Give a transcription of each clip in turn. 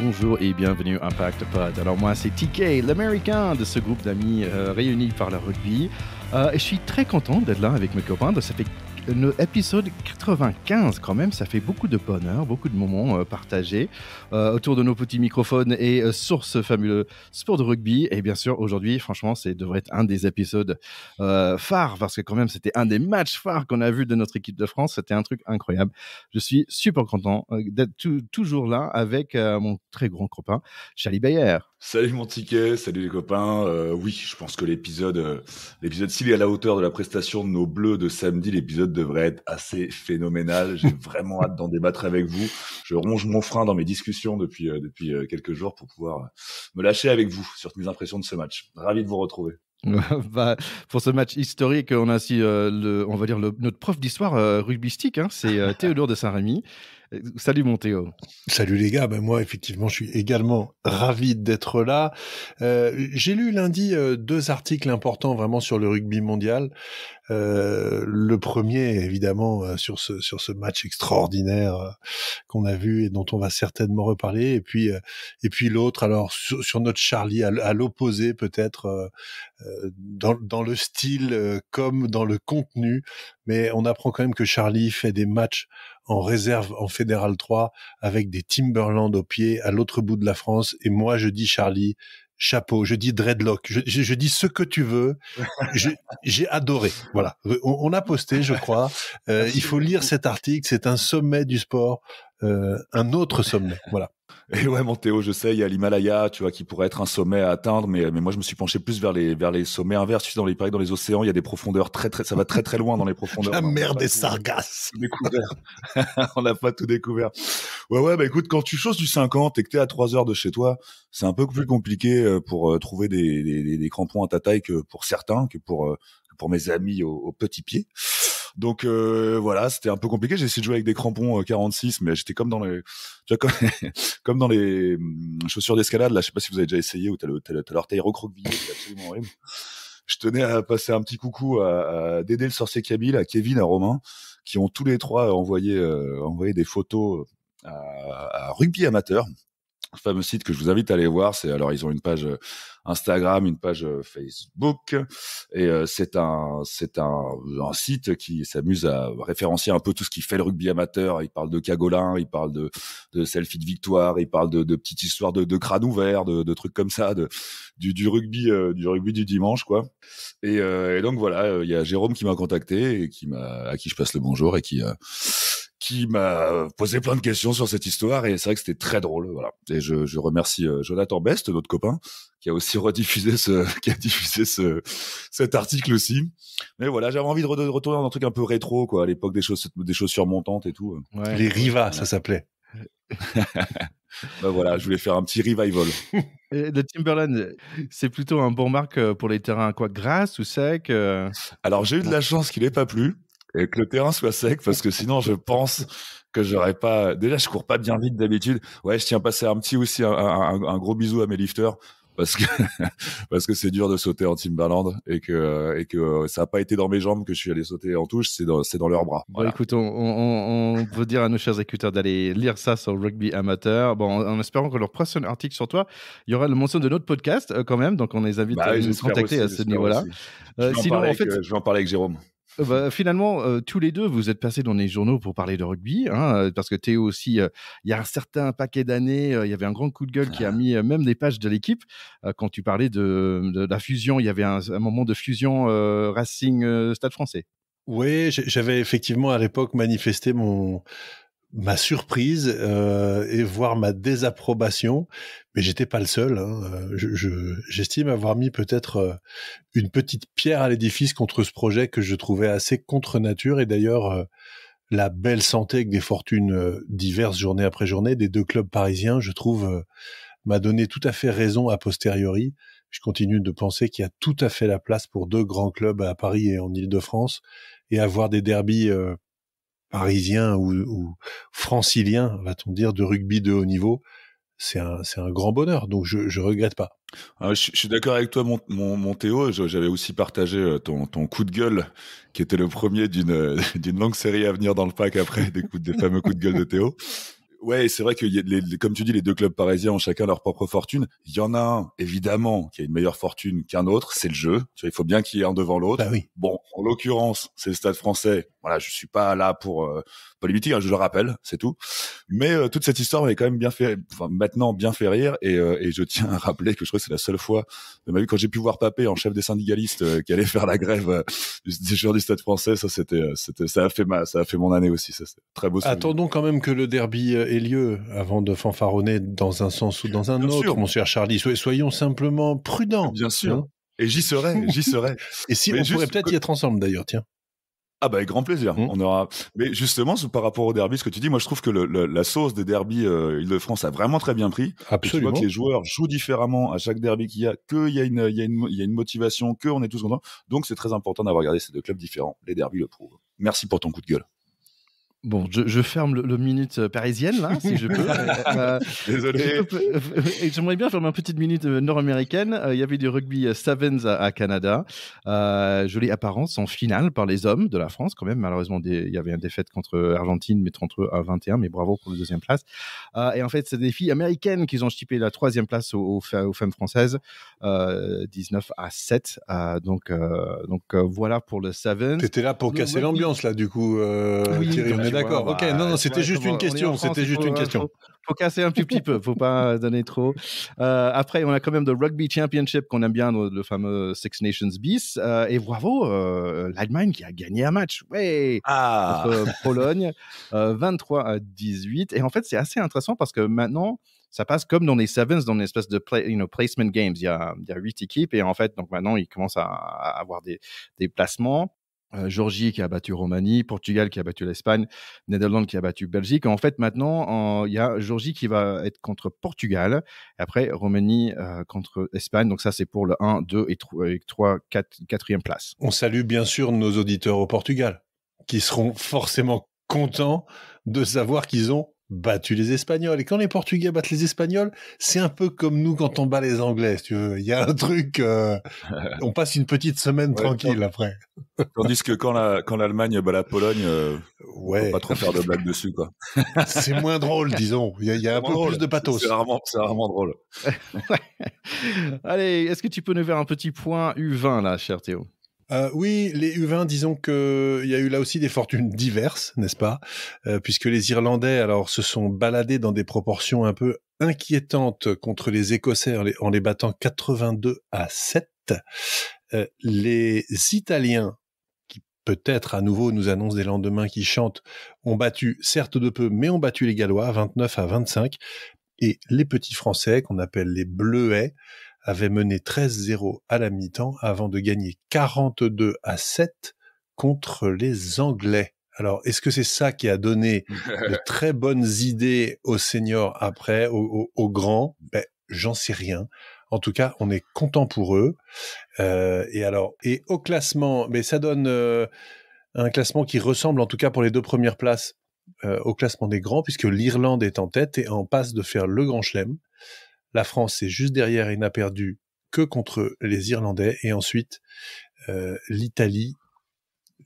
bonjour et bienvenue à Impact Pod. Alors moi c'est TK, l'américain de ce groupe d'amis réunis par le rugby. Et je suis très content d'être là avec mes copains. Ça fait l'épisode 95 quand même, ça fait beaucoup de bonheur, beaucoup de moments partagés autour de nos petits microphones et sur ce fameux sport de rugby. Et bien sûr, aujourd'hui, franchement, ça devrait être un des épisodes phares parce que quand même, c'était un des matchs phares qu'on a vu de notre équipe de France. C'était un truc incroyable. Je suis super content d'être toujours là avec mon très grand copain, Charlie Bayer. Salut mon ticket, salut les copains. Oui, je pense que l'épisode, s'il est à la hauteur de la prestation de nos Bleus de samedi, l'épisode devrait être assez phénoménal. J'ai vraiment hâte d'en débattre avec vous. Je ronge mon frein dans mes discussions depuis quelques jours pour pouvoir me lâcher avec vous sur mes impressions de ce match. Ravi de vous retrouver. Pour ce match historique, on a aussi notre prof d'histoire rugbystique, c'est Théodore de Saint-Rémy. Salut mon Théo. Salut les gars, moi effectivement je suis également ravi d'être là. J'ai lu lundi 2 articles importants vraiment sur le rugby mondial. Le premier évidemment sur ce match extraordinaire qu'on a vu et dont on va certainement reparler, et puis l'autre alors sur notre Charlie à l'opposé peut-être dans le style comme dans le contenu, mais on apprend quand même que Charlie fait des matchs en réserve en Fédéral 3 avec des Timberland au pied à l'autre bout de la France, et moi je dis Charlie, chapeau, je dis dreadlock, je dis ce que tu veux. J'ai adoré. Voilà. On a posté, je crois. Il faut lire cet article. C'est un sommet du sport, un autre sommet. Voilà. Et ouais, mon Théo, je sais, il y a l'Himalaya, tu vois, qui pourrait être un sommet à atteindre, mais moi je me suis penché plus vers les sommets inverses. Tu sais, dans les océans, il y a des profondeurs ça va très très loin dans les profondeurs. La mer des Sargasses. On n'a pas tout découvert. Ouais, écoute, quand tu choses du 50 et que t'es à 3 heures de chez toi, c'est un peu plus compliqué pour trouver des crampons à ta taille que pour certains, que pour mes amis au petit pied. Donc voilà, c'était un peu compliqué. J'ai essayé de jouer avec des crampons 46, mais j'étais comme dans les, tu vois, comme dans les chaussures d'escalade. Là, je sais pas si vous avez déjà essayé, où t'as l'orteil recroquevillé, c'est absolument horrible. Je tenais à passer un petit coucou à Dédé le sorcier Kabyle, à Kevin, à Romain, qui ont tous les trois envoyé des photos à Rugby Amateur, un fameux site que je vous invite à aller voir. Alors ils ont une page Instagram, une page Facebook, et c'est un site qui s'amuse à référencier un peu tout ce qui fait le rugby amateur. Il parle de cagolin, il parle de selfie de victoire, il parle de petites histoires de crâne ouvert, de trucs comme ça, du rugby du dimanche, quoi. Et donc voilà, il y a Jérôme qui m'a contacté et à qui je passe le bonjour, et qui m'a posé plein de questions sur cette histoire, et c'est vrai que c'était très drôle, voilà. Et je remercie Jonathan Best, notre copain, qui a aussi cet article aussi. Mais voilà, j'avais envie de retourner dans un truc un peu rétro, quoi, à l'époque des chaussures montantes et tout. Ouais, les Riva, ça s'appelait. Voilà, je voulais faire un petit revival. Et le Timberland, c'est plutôt un bon marque pour les terrains grasse ou sec Alors j'ai eu de la chance qu'il ait pas plu et que le terrain soit sec, parce que sinon je pense que j'aurais pas. Déjà, je cours pas bien vite d'habitude. Ouais, je tiens à passer un gros bisou à mes lifters, parce que c'est dur de sauter en Timberland, et que ça a pas été dans mes jambes que je suis allé sauter en touche, c'est dans leurs bras. Voilà. Bon, écoute, on veut dire à nos chers écouteurs d'aller lire ça sur Rugby Amateur. Bon, en espérant que leur prochain article sur toi, il y aura le mention de notre podcast quand même, donc on les invite à nous contacter à ce niveau-là. Sinon, en fait, je vais en parler avec Jérôme. Finalement, tous les deux, vous êtes passés dans les journaux pour parler de rugby, parce que Théo aussi, il y a un certain paquet d'années, il y avait un grand coup de gueule qui a mis même des pages de l'équipe. Quand tu parlais de la fusion, il y avait un moment de fusion Racing Stade Français. Oui, j'avais effectivement à l'époque manifesté ma surprise et voire ma désapprobation, mais j'étais pas le seul. J'estime avoir mis peut-être une petite pierre à l'édifice contre ce projet que je trouvais assez contre nature, et d'ailleurs la belle santé avec des fortunes diverses journée après journée des 2 clubs parisiens, je trouve, m'a donné tout à fait raison a posteriori. Je continue de penser qu'il y a tout à fait la place pour 2 grands clubs à Paris et en Île-de-France, et avoir des derbys parisien ou francilien, va-t-on dire, de rugby de haut niveau, c'est un grand bonheur. Donc je regrette pas. Je suis d'accord avec toi, mon Théo. J'avais aussi partagé ton coup de gueule, qui était le premier d'une longue série à venir dans le pack après, des fameux coups de gueule de Théo. Ouais, c'est vrai que comme tu dis, les deux clubs parisiens ont chacun leur propre fortune. Il y en a un, évidemment, qui a une meilleure fortune qu'un autre, c'est le jeu. Tu vois, il faut bien qu'il y ait un devant l'autre. Bah oui. Bon, en l'occurrence, c'est le Stade Français. Voilà, je suis pas là pour polémiquer, hein, je le rappelle, c'est tout. Mais toute cette histoire m'avait quand même maintenant bien fait rire. Et je tiens à rappeler que je crois que c'est la seule fois de ma vie quand j'ai pu voir Papé en chef des syndicalistes qui allait faire la grève des joueurs du Stade Français. Ça, ça a fait mon année aussi. Ça, c'est très beau souvenir. Attendons quand même que le derby ait lieu avant de fanfaronner dans un sens ou dans un Bien autre, sûr. mon cher Charlie. Soyons simplement prudents. Bien sûr. Hein. Et j'y serai. Et si Mais on pourrait peut-être y être ensemble d'ailleurs, tiens. Ah bah avec grand plaisir. On aura. Mais justement, par rapport au derby, ce que tu dis, moi je trouve que la sauce des derbys Île-de-France a vraiment très bien pris. Absolument. Et tu vois que les joueurs jouent différemment à chaque derby qu'il y a, qu'il y a une motivation, qu'on est tous contents. Donc c'est très important d'avoir regardé ces deux clubs différents. Les derbys le prouvent. Merci pour ton coup de gueule. Bon, je ferme le minute parisienne, là, si je peux. Désolé. J'aimerais bien faire ma petite minute nord-américaine. Il y avait du rugby Sevens à Canada. Jolie apparence en finale par les hommes de la France, quand même. Malheureusement, il y avait une défaite contre Argentine, mais 33-21, mais bravo pour la deuxième place. Et en fait, c'est des filles américaines qui ont chippé la troisième place aux femmes françaises, 19-7. Donc voilà pour le Sevens. T'étais là pour casser l'ambiance, là, du coup, oui, Thierry, on est d'accord. Bah, ok, non, c'était juste une question. C'était juste une question. Faut casser un petit peu, faut pas donner trop. Après, on a quand même le Rugby Championship qu'on aime bien, le fameux Six Nations bis. Et bravo, l'Allemagne qui a gagné un match, contre Pologne, 23-18. Et en fait, c'est assez intéressant parce que maintenant, ça passe comme dans les Sevens, dans une espèce de placement games. Il y a 8 équipes et en fait, donc maintenant, ils commencent à avoir des placements. Géorgie qui a battu Roumanie, Portugal qui a battu l'Espagne, Néderlande qui a battu Belgique. En fait, maintenant, il y a Géorgie qui va être contre Portugal. Et après, Roumanie contre Espagne. Donc ça, c'est pour le 1, 2 et 3, 4e place. On salue bien sûr nos auditeurs au Portugal, qui seront forcément contents de savoir qu'ils ont battu les Espagnols. Et quand les Portugais battent les Espagnols, c'est un peu comme nous quand on bat les Anglais, si tu veux. Il y a un truc, on passe une petite semaine tranquille après. Tandis que quand l'Allemagne bat la Pologne, faut pas trop faire de blagues dessus, quoi. C'est moins drôle, disons. Il y a un peu plus de pathos. C'est rarement drôle. Allez, est-ce que tu peux nous faire un petit point U20 là, cher Théo? Oui, les U20, disons que il y a eu là aussi des fortunes diverses, n'est-ce pas, puisque les Irlandais alors se sont baladés dans des proportions un peu inquiétantes contre les Écossais en les battant 82-7. Les Italiens, qui peut-être à nouveau nous annoncent des lendemains qui chantent, ont battu certes de peu, mais ont battu les Gallois 29-25. Et les petits Français, qu'on appelle les Bleuets, avaient mené 13-0 à la mi-temps avant de gagner 42-7 contre les Anglais. Alors, est-ce que c'est ça qui a donné de très bonnes idées aux seniors après, aux grands? J'en sais rien. En tout cas, on est content pour eux. Et au classement, ça donne un classement qui ressemble, en tout cas pour les deux premières places, au classement des grands, puisque l'Irlande est en tête et en passe de faire le Grand Chelem. La France est juste derrière et n'a perdu que contre les Irlandais. Et ensuite, l'Italie,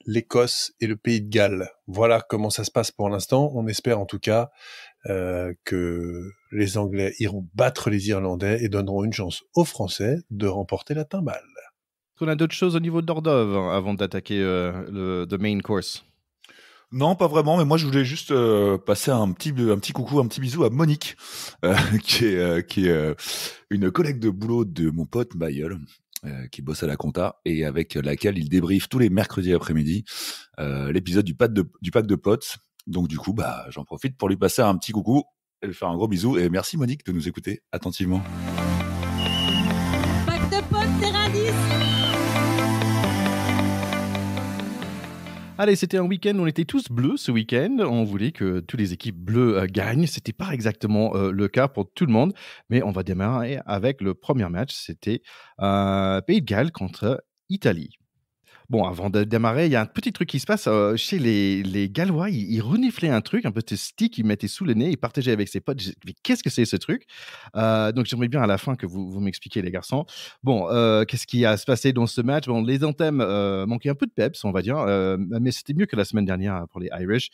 l'Écosse et le Pays de Galles. Voilà comment ça se passe pour l'instant. On espère en tout cas que les Anglais iront battre les Irlandais et donneront une chance aux Français de remporter la timbale. Est-ce qu'on a d'autres choses au niveau d'hors d'œuvre avant d'attaquer the main course? Non, pas vraiment, mais moi je voulais juste passer un petit coucou, un petit bisou à Monique, qui est une collègue de boulot de mon pote Bayeul, qui bosse à la compta et avec laquelle il débriefe tous les mercredis après-midi l'épisode du pack de potes. Donc du coup, j'en profite pour lui passer un petit coucou et lui faire un gros bisou. Et merci Monique de nous écouter attentivement. Pack de potes, terrain 10. Allez, c'était un week-end où on était tous bleus ce week-end. On voulait que toutes les équipes bleues gagnent. C'était pas exactement le cas pour tout le monde, mais on va démarrer avec le premier match. C'était Pays de Galles contre Italie. Bon, avant de démarrer, il y a un petit truc qui se passe chez les Gallois. Ils reniflaient un truc, un petit stick qu'ils mettaient sous le nez. Ils partageaient avec ses potes. Mais qu'est-ce que c'est ce truc? Donc, j'aimerais bien à la fin que vous m'expliquiez, les garçons. Bon, qu'est-ce qui a se passé dans ce match? Bon, les anthèmes manquaient un peu de peps, on va dire. Mais c'était mieux que la semaine dernière pour les Irish.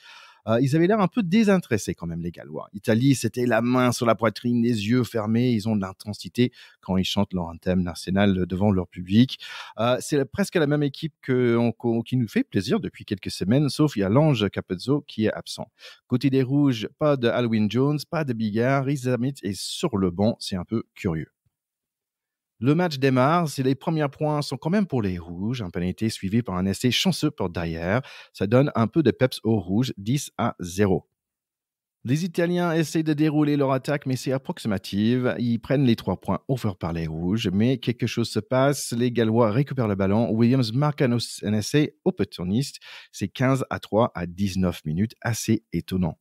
Ils avaient l'air un peu désintéressés quand même, les Gallois. Italie, c'était la main sur la poitrine, les yeux fermés. Ils ont de l'intensité quand ils chantent leur thème national devant leur public. C'est presque la même équipe qui nous fait plaisir depuis quelques semaines, sauf il y a l'ange Capozzo qui est absent. Côté des Rouges, pas de Alwyn Jones, pas de Bigard, Rhys Amit est sur le banc, c'est un peu curieux. Le match démarre, les premiers points sont quand même pour les Rouges, un pénalité suivi par un essai chanceux pour Dyer. Ça donne un peu de peps aux Rouges, 10-0. Les Italiens essaient de dérouler leur attaque, mais c'est approximatif. Ils prennent les 3 points offerts par les Rouges, mais quelque chose se passe. Les Gallois récupèrent le ballon. Williams marque un essai opportuniste. C'est 15-3 à 19 minutes, assez étonnant.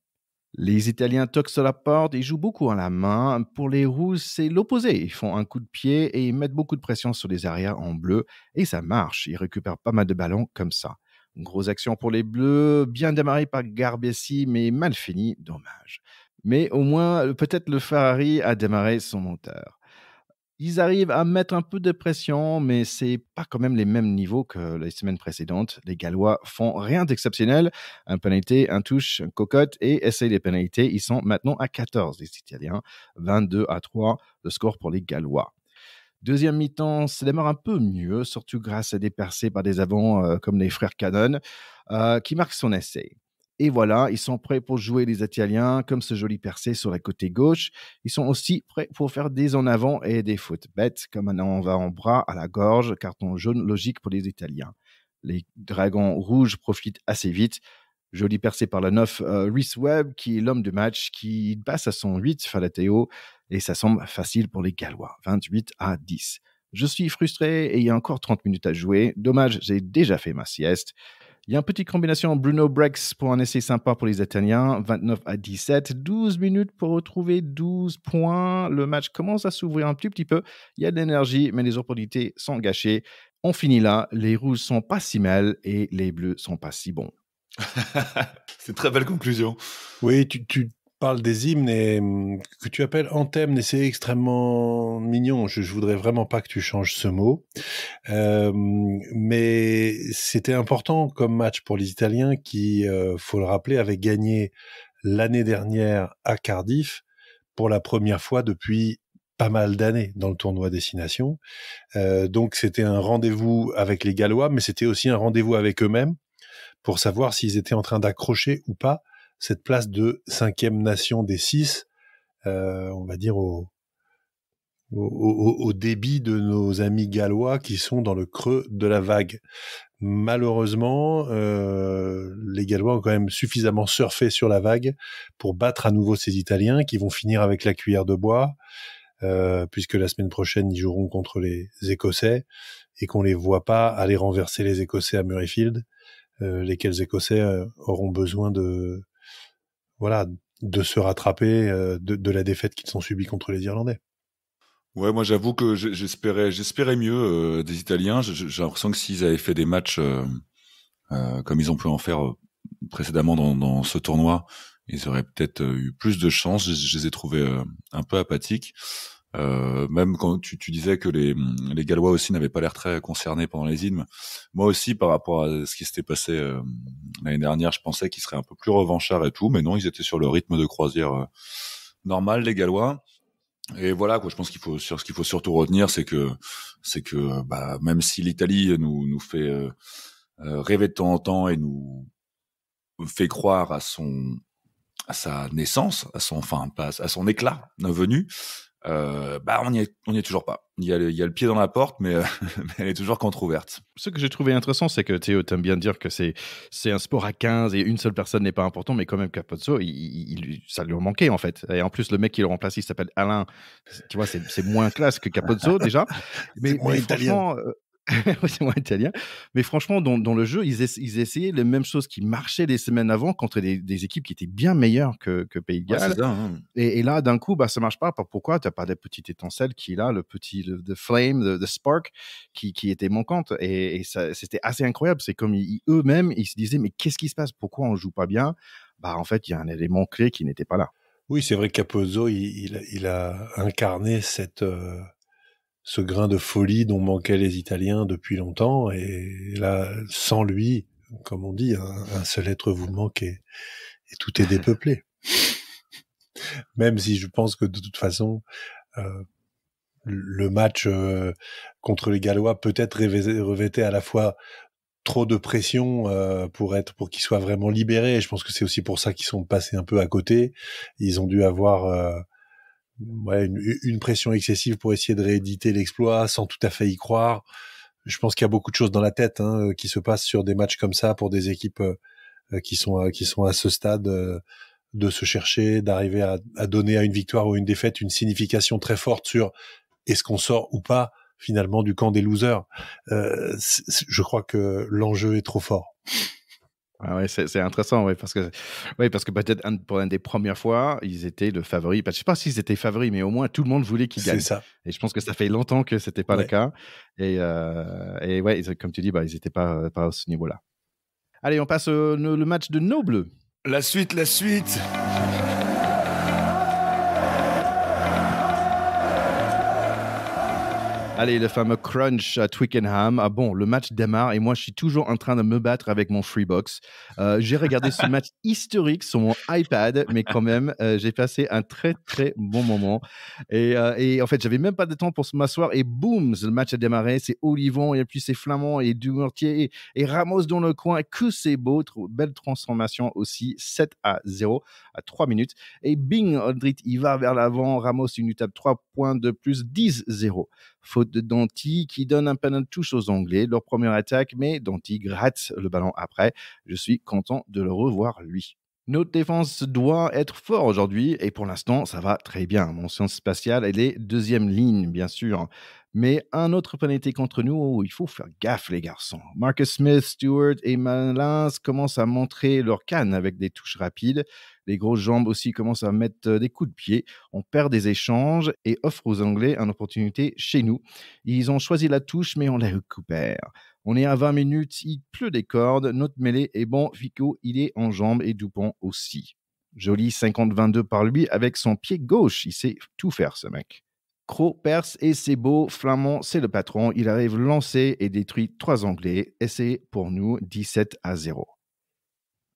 Les Italiens toquent sur la porte, ils jouent beaucoup à la main. Pour les Rouges, c'est l'opposé. Ils font un coup de pied et ils mettent beaucoup de pression sur les arrières en bleu. Et ça marche, ils récupèrent pas mal de ballons comme ça. Une grosse action pour les Bleus, bien démarré par Garbessi, mais mal fini, dommage. Mais au moins, peut-être le Ferrari a démarré son moteur. Ils arrivent à mettre un peu de pression, mais c'est pas quand même les mêmes niveaux que les semaines précédentes. Les Gallois font rien d'exceptionnel. Un pénalité, un touche, une cocotte et essayent les pénalités. Ils sont maintenant à 14, les Italiens. 22-3, le score pour les Gallois. Deuxième mi-temps, ça démarre un peu mieux, surtout grâce à des percées par des avants comme les frères Cannon, qui marquent son essai. Et voilà, ils sont prêts pour jouer les Italiens, comme ce joli percé sur la côté gauche. Ils sont aussi prêts pour faire des en avant et des fautes bêtes, comme un envers en bras à la gorge, carton jaune logique pour les Italiens. Les Dragons rouges profitent assez vite. Joli percé par le 9, Rhys Webb, qui est l'homme du match, qui passe à son 8, Falateo, et ça semble facile pour les Gallois, 28-10. Je suis frustré et il y a encore 30 minutes à jouer. Dommage, j'ai déjà fait ma sieste. Il y a une petite combination Bruno Brex pour un essai sympa pour les Italiens, 29-17, 12 minutes pour retrouver 12 points. Le match commence à s'ouvrir un petit peu. Il y a de l'énergie, mais les opportunités sont gâchées. On finit là. Les rouges sont pas si mal et les bleus sont pas si bons. C'est une très belle conclusion. Oui, tu parles des hymnes que tu appelles anthèmes, et c'est extrêmement mignon. Je voudrais vraiment pas que tu changes ce mot. Mais c'était important comme match pour les Italiens qui, faut le rappeler, avaient gagné l'année dernière à Cardiff pour la première fois depuis pas mal d'années dans le tournoi Destination. Donc c'était un rendez-vous avec les Gallois, mais c'était aussi un rendez-vous avec eux-mêmes pour savoir s'ils étaient en train d'accrocher ou pas cette place de 5e nation des 6, on va dire au débit de nos amis gallois qui sont dans le creux de la vague. Malheureusement, les Gallois ont quand même suffisamment surfé sur la vague pour battre à nouveau ces Italiens qui vont finir avec la cuillère de bois, puisque la semaine prochaine, ils joueront contre les Écossais et qu'on les voit pas aller renverser les Écossais à Murrayfield. Lesquels Écossais auront besoin de se rattraper de la défaite qu'ils ont subie contre les Irlandais. Ouais, moi j'avoue que j'espérais mieux des Italiens. J'ai l'impression que s'ils avaient fait des matchs comme ils ont pu en faire précédemment dans ce tournoi, ils auraient peut-être eu plus de chance. Je les ai trouvés un peu apathiques. Même quand tu disais que les Gallois aussi n'avaient pas l'air très concernés pendant les hymnes. Moi aussi, par rapport à ce qui s'était passé l'année dernière, je pensais qu'ils seraient un peu plus revanchards et tout, mais non, ils étaient sur le rythme de croisière normal, les Gallois. Et voilà, quoi. Je pense ce qu'il faut surtout retenir, c'est que même si l'Italie nous fait rêver de temps en temps et nous fait croire à sa naissance, à son éclat venu. On y est toujours pas. Il y a le pied dans la porte, mais elle est toujours qu'entrouverte. Ce que j'ai trouvé intéressant, c'est que Théo t'aime bien dire que c'est un sport à 15 et une seule personne n'est pas important, mais quand même Capozzo, ça lui manquait en fait. Et en plus, le mec qui le remplace, il s'appelle Alain. Tu vois, c'est moins classe que Capozzo déjà. Mais moins italien. C'est moins italien. Mais franchement, dans le jeu, ils essayaient les mêmes choses qui marchaient des semaines avant contre des équipes qui étaient bien meilleures que Pays de Galles. Ouais, c'est ça, hein. Et là, d'un coup, ça marche pas. Pourquoi? T'as pas des petites étincelles the flame, the spark qui était manquante. Et ça, c'était assez incroyable. C'est comme eux-mêmes, ils se disaient, mais qu'est-ce qui se passe? Pourquoi on joue pas bien? En fait, il y a un élément clé qui n'était pas là. Oui, c'est vrai que Capozzo, il a incarné ce grain de folie dont manquaient les Italiens depuis longtemps. Et là, sans lui, comme on dit, un seul être vous manque et tout est dépeuplé. Même si je pense que de toute façon, le match contre les Gallois peut-être revêtait à la fois trop de pression pour qu'ils soient vraiment libérés. Et je pense que c'est aussi pour ça qu'ils sont passés un peu à côté. Ils ont dû avoir une pression excessive pour essayer de rééditer l'exploit sans tout à fait y croire. Je pense qu'il y a beaucoup de choses dans la tête qui se passent sur des matchs comme ça pour des équipes qui sont à ce stade de se chercher, d'arriver à donner à une victoire ou une défaite une signification très forte sur est-ce qu'on sort ou pas finalement du camp des losers. Je crois que l'enjeu est trop fort. Ah ouais, c'est intéressant, parce que peut-être pour une des premières fois, ils étaient le favori. Je ne sais pas s'ils étaient favoris, mais au moins tout le monde voulait qu'ils gagnent. C'est ça. Et je pense que ça fait longtemps que c'était pas le cas. Et ouais, comme tu dis, ils n'étaient pas à ce niveau-là. Allez, on passe le match de nos Bleus. La suite. Allez, le fameux crunch à Twickenham. Ah bon, le match démarre et moi, je suis toujours en train de me battre avec mon Freebox. J'ai regardé ce match historique sur mon iPad, mais quand même, j'ai passé un très, très bon moment. Et en fait, j'avais même pas de temps pour m'asseoir et boum, le match a démarré. C'est Olivon et puis c'est Flamand et Dumortier et Ramos dans le coin. Que c'est beau, belle transformation aussi. 7-0 à 3 minutes. Et bing, Aldrit, il va vers l'avant. Ramos, il nous tape 3 points de plus, 10-0. Faute de Danty qui donne un panneau de touche aux Anglais, leur première attaque, mais Danty gratte le ballon après. Je suis content de le revoir lui. Notre défense doit être fort aujourd'hui et pour l'instant, ça va très bien. Mon science spatiale, elle est deuxième ligne, bien sûr. Mais un autre penalty contre nous, il faut faire gaffe, les garçons. Marcus Smith, Stewart et Malins commencent à montrer leur canne avec des touches rapides. Les grosses jambes aussi commencent à mettre des coups de pied. On perd des échanges et offre aux Anglais une opportunité chez nous. Ils ont choisi la touche, mais on la récupère. On est à 20 minutes, il pleut des cordes. Notre mêlée est bon. Fico, il est en jambes et Dupont aussi. Joli 50-22 par lui avec son pied gauche. Il sait tout faire, ce mec. Cros perce et c'est beau. Flamand, c'est le patron. Il arrive lancé et détruit 3 Anglais. Et c'est pour nous 17-0.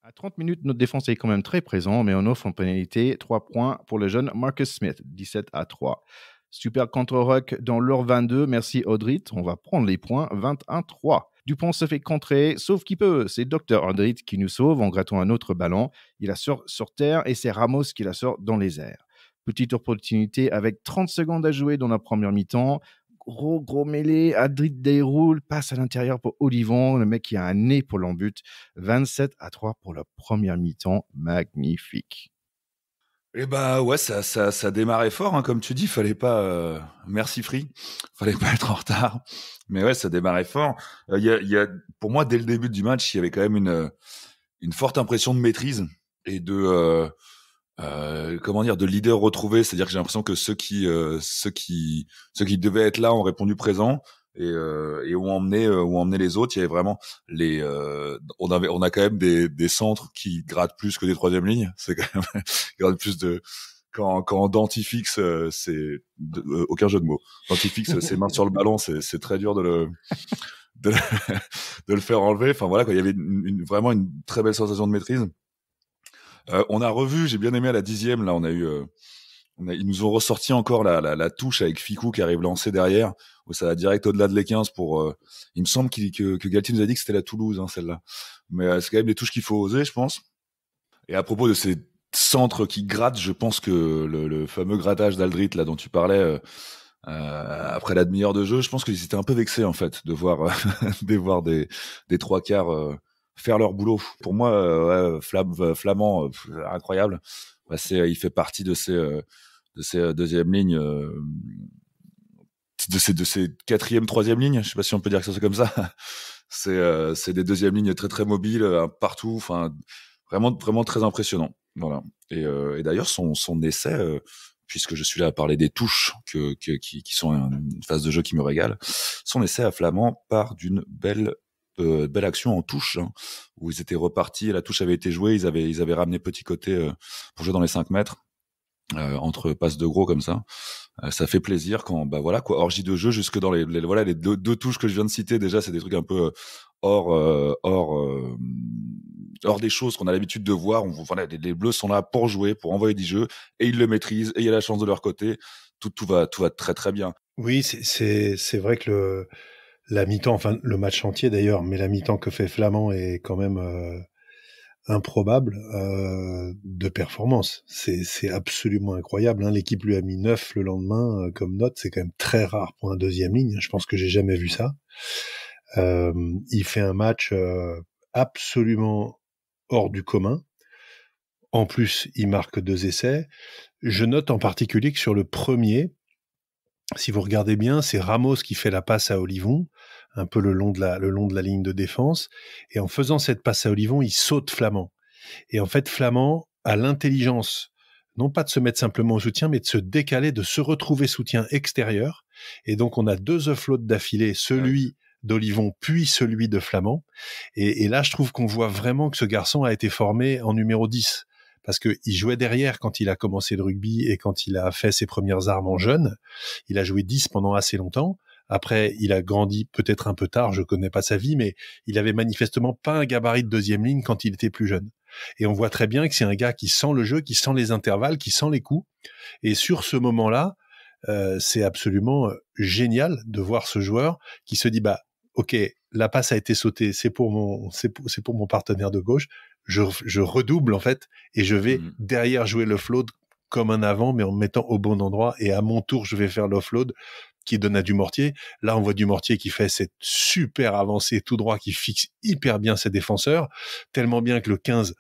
À 30 minutes, notre défense est quand même très présente, mais on offre en pénalité 3 points pour le jeune Marcus Smith, 17-3. Super contre-rock dans l'heure 22. Merci Audrit. On va prendre les points, 21-3. Dupont se fait contrer, sauf qu'il peut. C'est Dr. Audrit qui nous sauve en grattant un autre ballon. Il la sort sur terre et c'est Ramos qui la sort dans les airs. Petite opportunité avec 30 secondes à jouer dans la première mi-temps. Gros mêlée, Adrit déroule, passe à l'intérieur pour Olivon, le mec qui a un nez pour l'embut. 27-3 pour la première mi-temps, magnifique. Et ouais, ça démarrait fort, comme tu dis, fallait pas, merci Free, fallait pas être en retard. Mais ouais, ça démarrait fort. Il y a, pour moi, dès le début du match, il y avait quand même une forte impression de maîtrise et de de leader retrouvé. C'est-à-dire que j'ai l'impression que ceux qui devaient être là ont répondu présent et ont emmené les autres. Il y avait vraiment on a quand même des centres qui grattent plus que des troisième lignes. C'est quand même grattent plus de quand Dentifix aucun jeu de mots. Dentifix ses mains sur le ballon, c'est très dur de le faire enlever. Enfin voilà, il y avait vraiment une très belle sensation de maîtrise. On a revu, j'ai bien aimé à la 10e, là, ils nous ont ressorti encore la touche avec Ficou qui arrive lancé derrière, où ça va direct au-delà de l'E15 pour, il me semble que Galtier nous a dit que c'était la Toulouse, celle-là. Mais c'est quand même des touches qu'il faut oser, je pense. Et à propos de ces centres qui grattent, je pense que le fameux grattage d'Aldrit, là, dont tu parlais, après la demi-heure de jeu, je pense qu'ils étaient un peu vexés, en fait, de voir des trois quarts, faire leur boulot. Pour moi, Flamand, incroyable. Il fait partie de ces deuxième lignes, de ces quatrième, troisième lignes. Je sais pas si on peut dire que c'est comme ça. C'est des deuxièmes lignes très très mobiles partout. Enfin, vraiment vraiment très impressionnant. Voilà. Et d'ailleurs son essai, puisque je suis là à parler des touches qui sont une phase de jeu qui me régale, son essai à Flamand part d'une belle action en touche, où ils étaient repartis, la touche avait été jouée, ils avaient ramené petit côté pour jouer dans les 5 mètres, entre passes de gros comme ça. Ça fait plaisir quand, orgie de jeu jusque dans les deux touches que je viens de citer. Déjà, c'est des trucs un peu hors hors des choses qu'on a l'habitude de voir. Voilà, les Bleus sont là pour jouer, pour envoyer du jeu, et ils le maîtrisent, et il y a la chance de leur côté. Tout va très très bien. Oui, c'est vrai que la mi-temps, enfin le match entier d'ailleurs, mais la mi-temps que fait Flamand est quand même improbable de performance. C'est absolument incroyable. Hein. L'équipe lui a mis 9 le lendemain comme note. C'est quand même très rare pour un deuxième ligne. Je pense que j'ai jamais vu ça. Il fait un match absolument hors du commun. En plus, il marque 2 essais. Je note en particulier que sur le premier, si vous regardez bien, c'est Ramos qui fait la passe à Olivon, un peu le long de la ligne de défense. Et en faisant cette passe à Olivon, il saute Flamand. Et en fait, Flamand a l'intelligence, non pas de se mettre simplement au soutien, mais de se décaler, de se retrouver soutien extérieur. Et donc, on a 2 offloads d'affilée, celui d'Olivon, puis celui de Flamand. Et là, je trouve qu'on voit vraiment que ce garçon a été formé en numéro 10. Parce que il jouait derrière quand il a commencé le rugby et quand il a fait ses premières armes en jeune. Il a joué 10 pendant assez longtemps. Après, il a grandi peut-être un peu tard, je connais pas sa vie, mais il avait manifestement pas un gabarit de deuxième ligne quand il était plus jeune. Et on voit très bien que c'est un gars qui sent le jeu, qui sent les intervalles, qui sent les coups. Et sur ce moment-là, c'est absolument génial de voir ce joueur qui se dit, ok, la passe a été sautée, c'est pour mon partenaire de gauche. Je redouble en fait et je vais derrière jouer l'offload comme un avant, mais en me mettant au bon endroit. Et à mon tour, je vais faire l'offload qui donne à Dumortier. Là, on voit Dumortier qui fait cette super avancée tout droit, qui fixe hyper bien ses défenseurs, tellement bien que le 15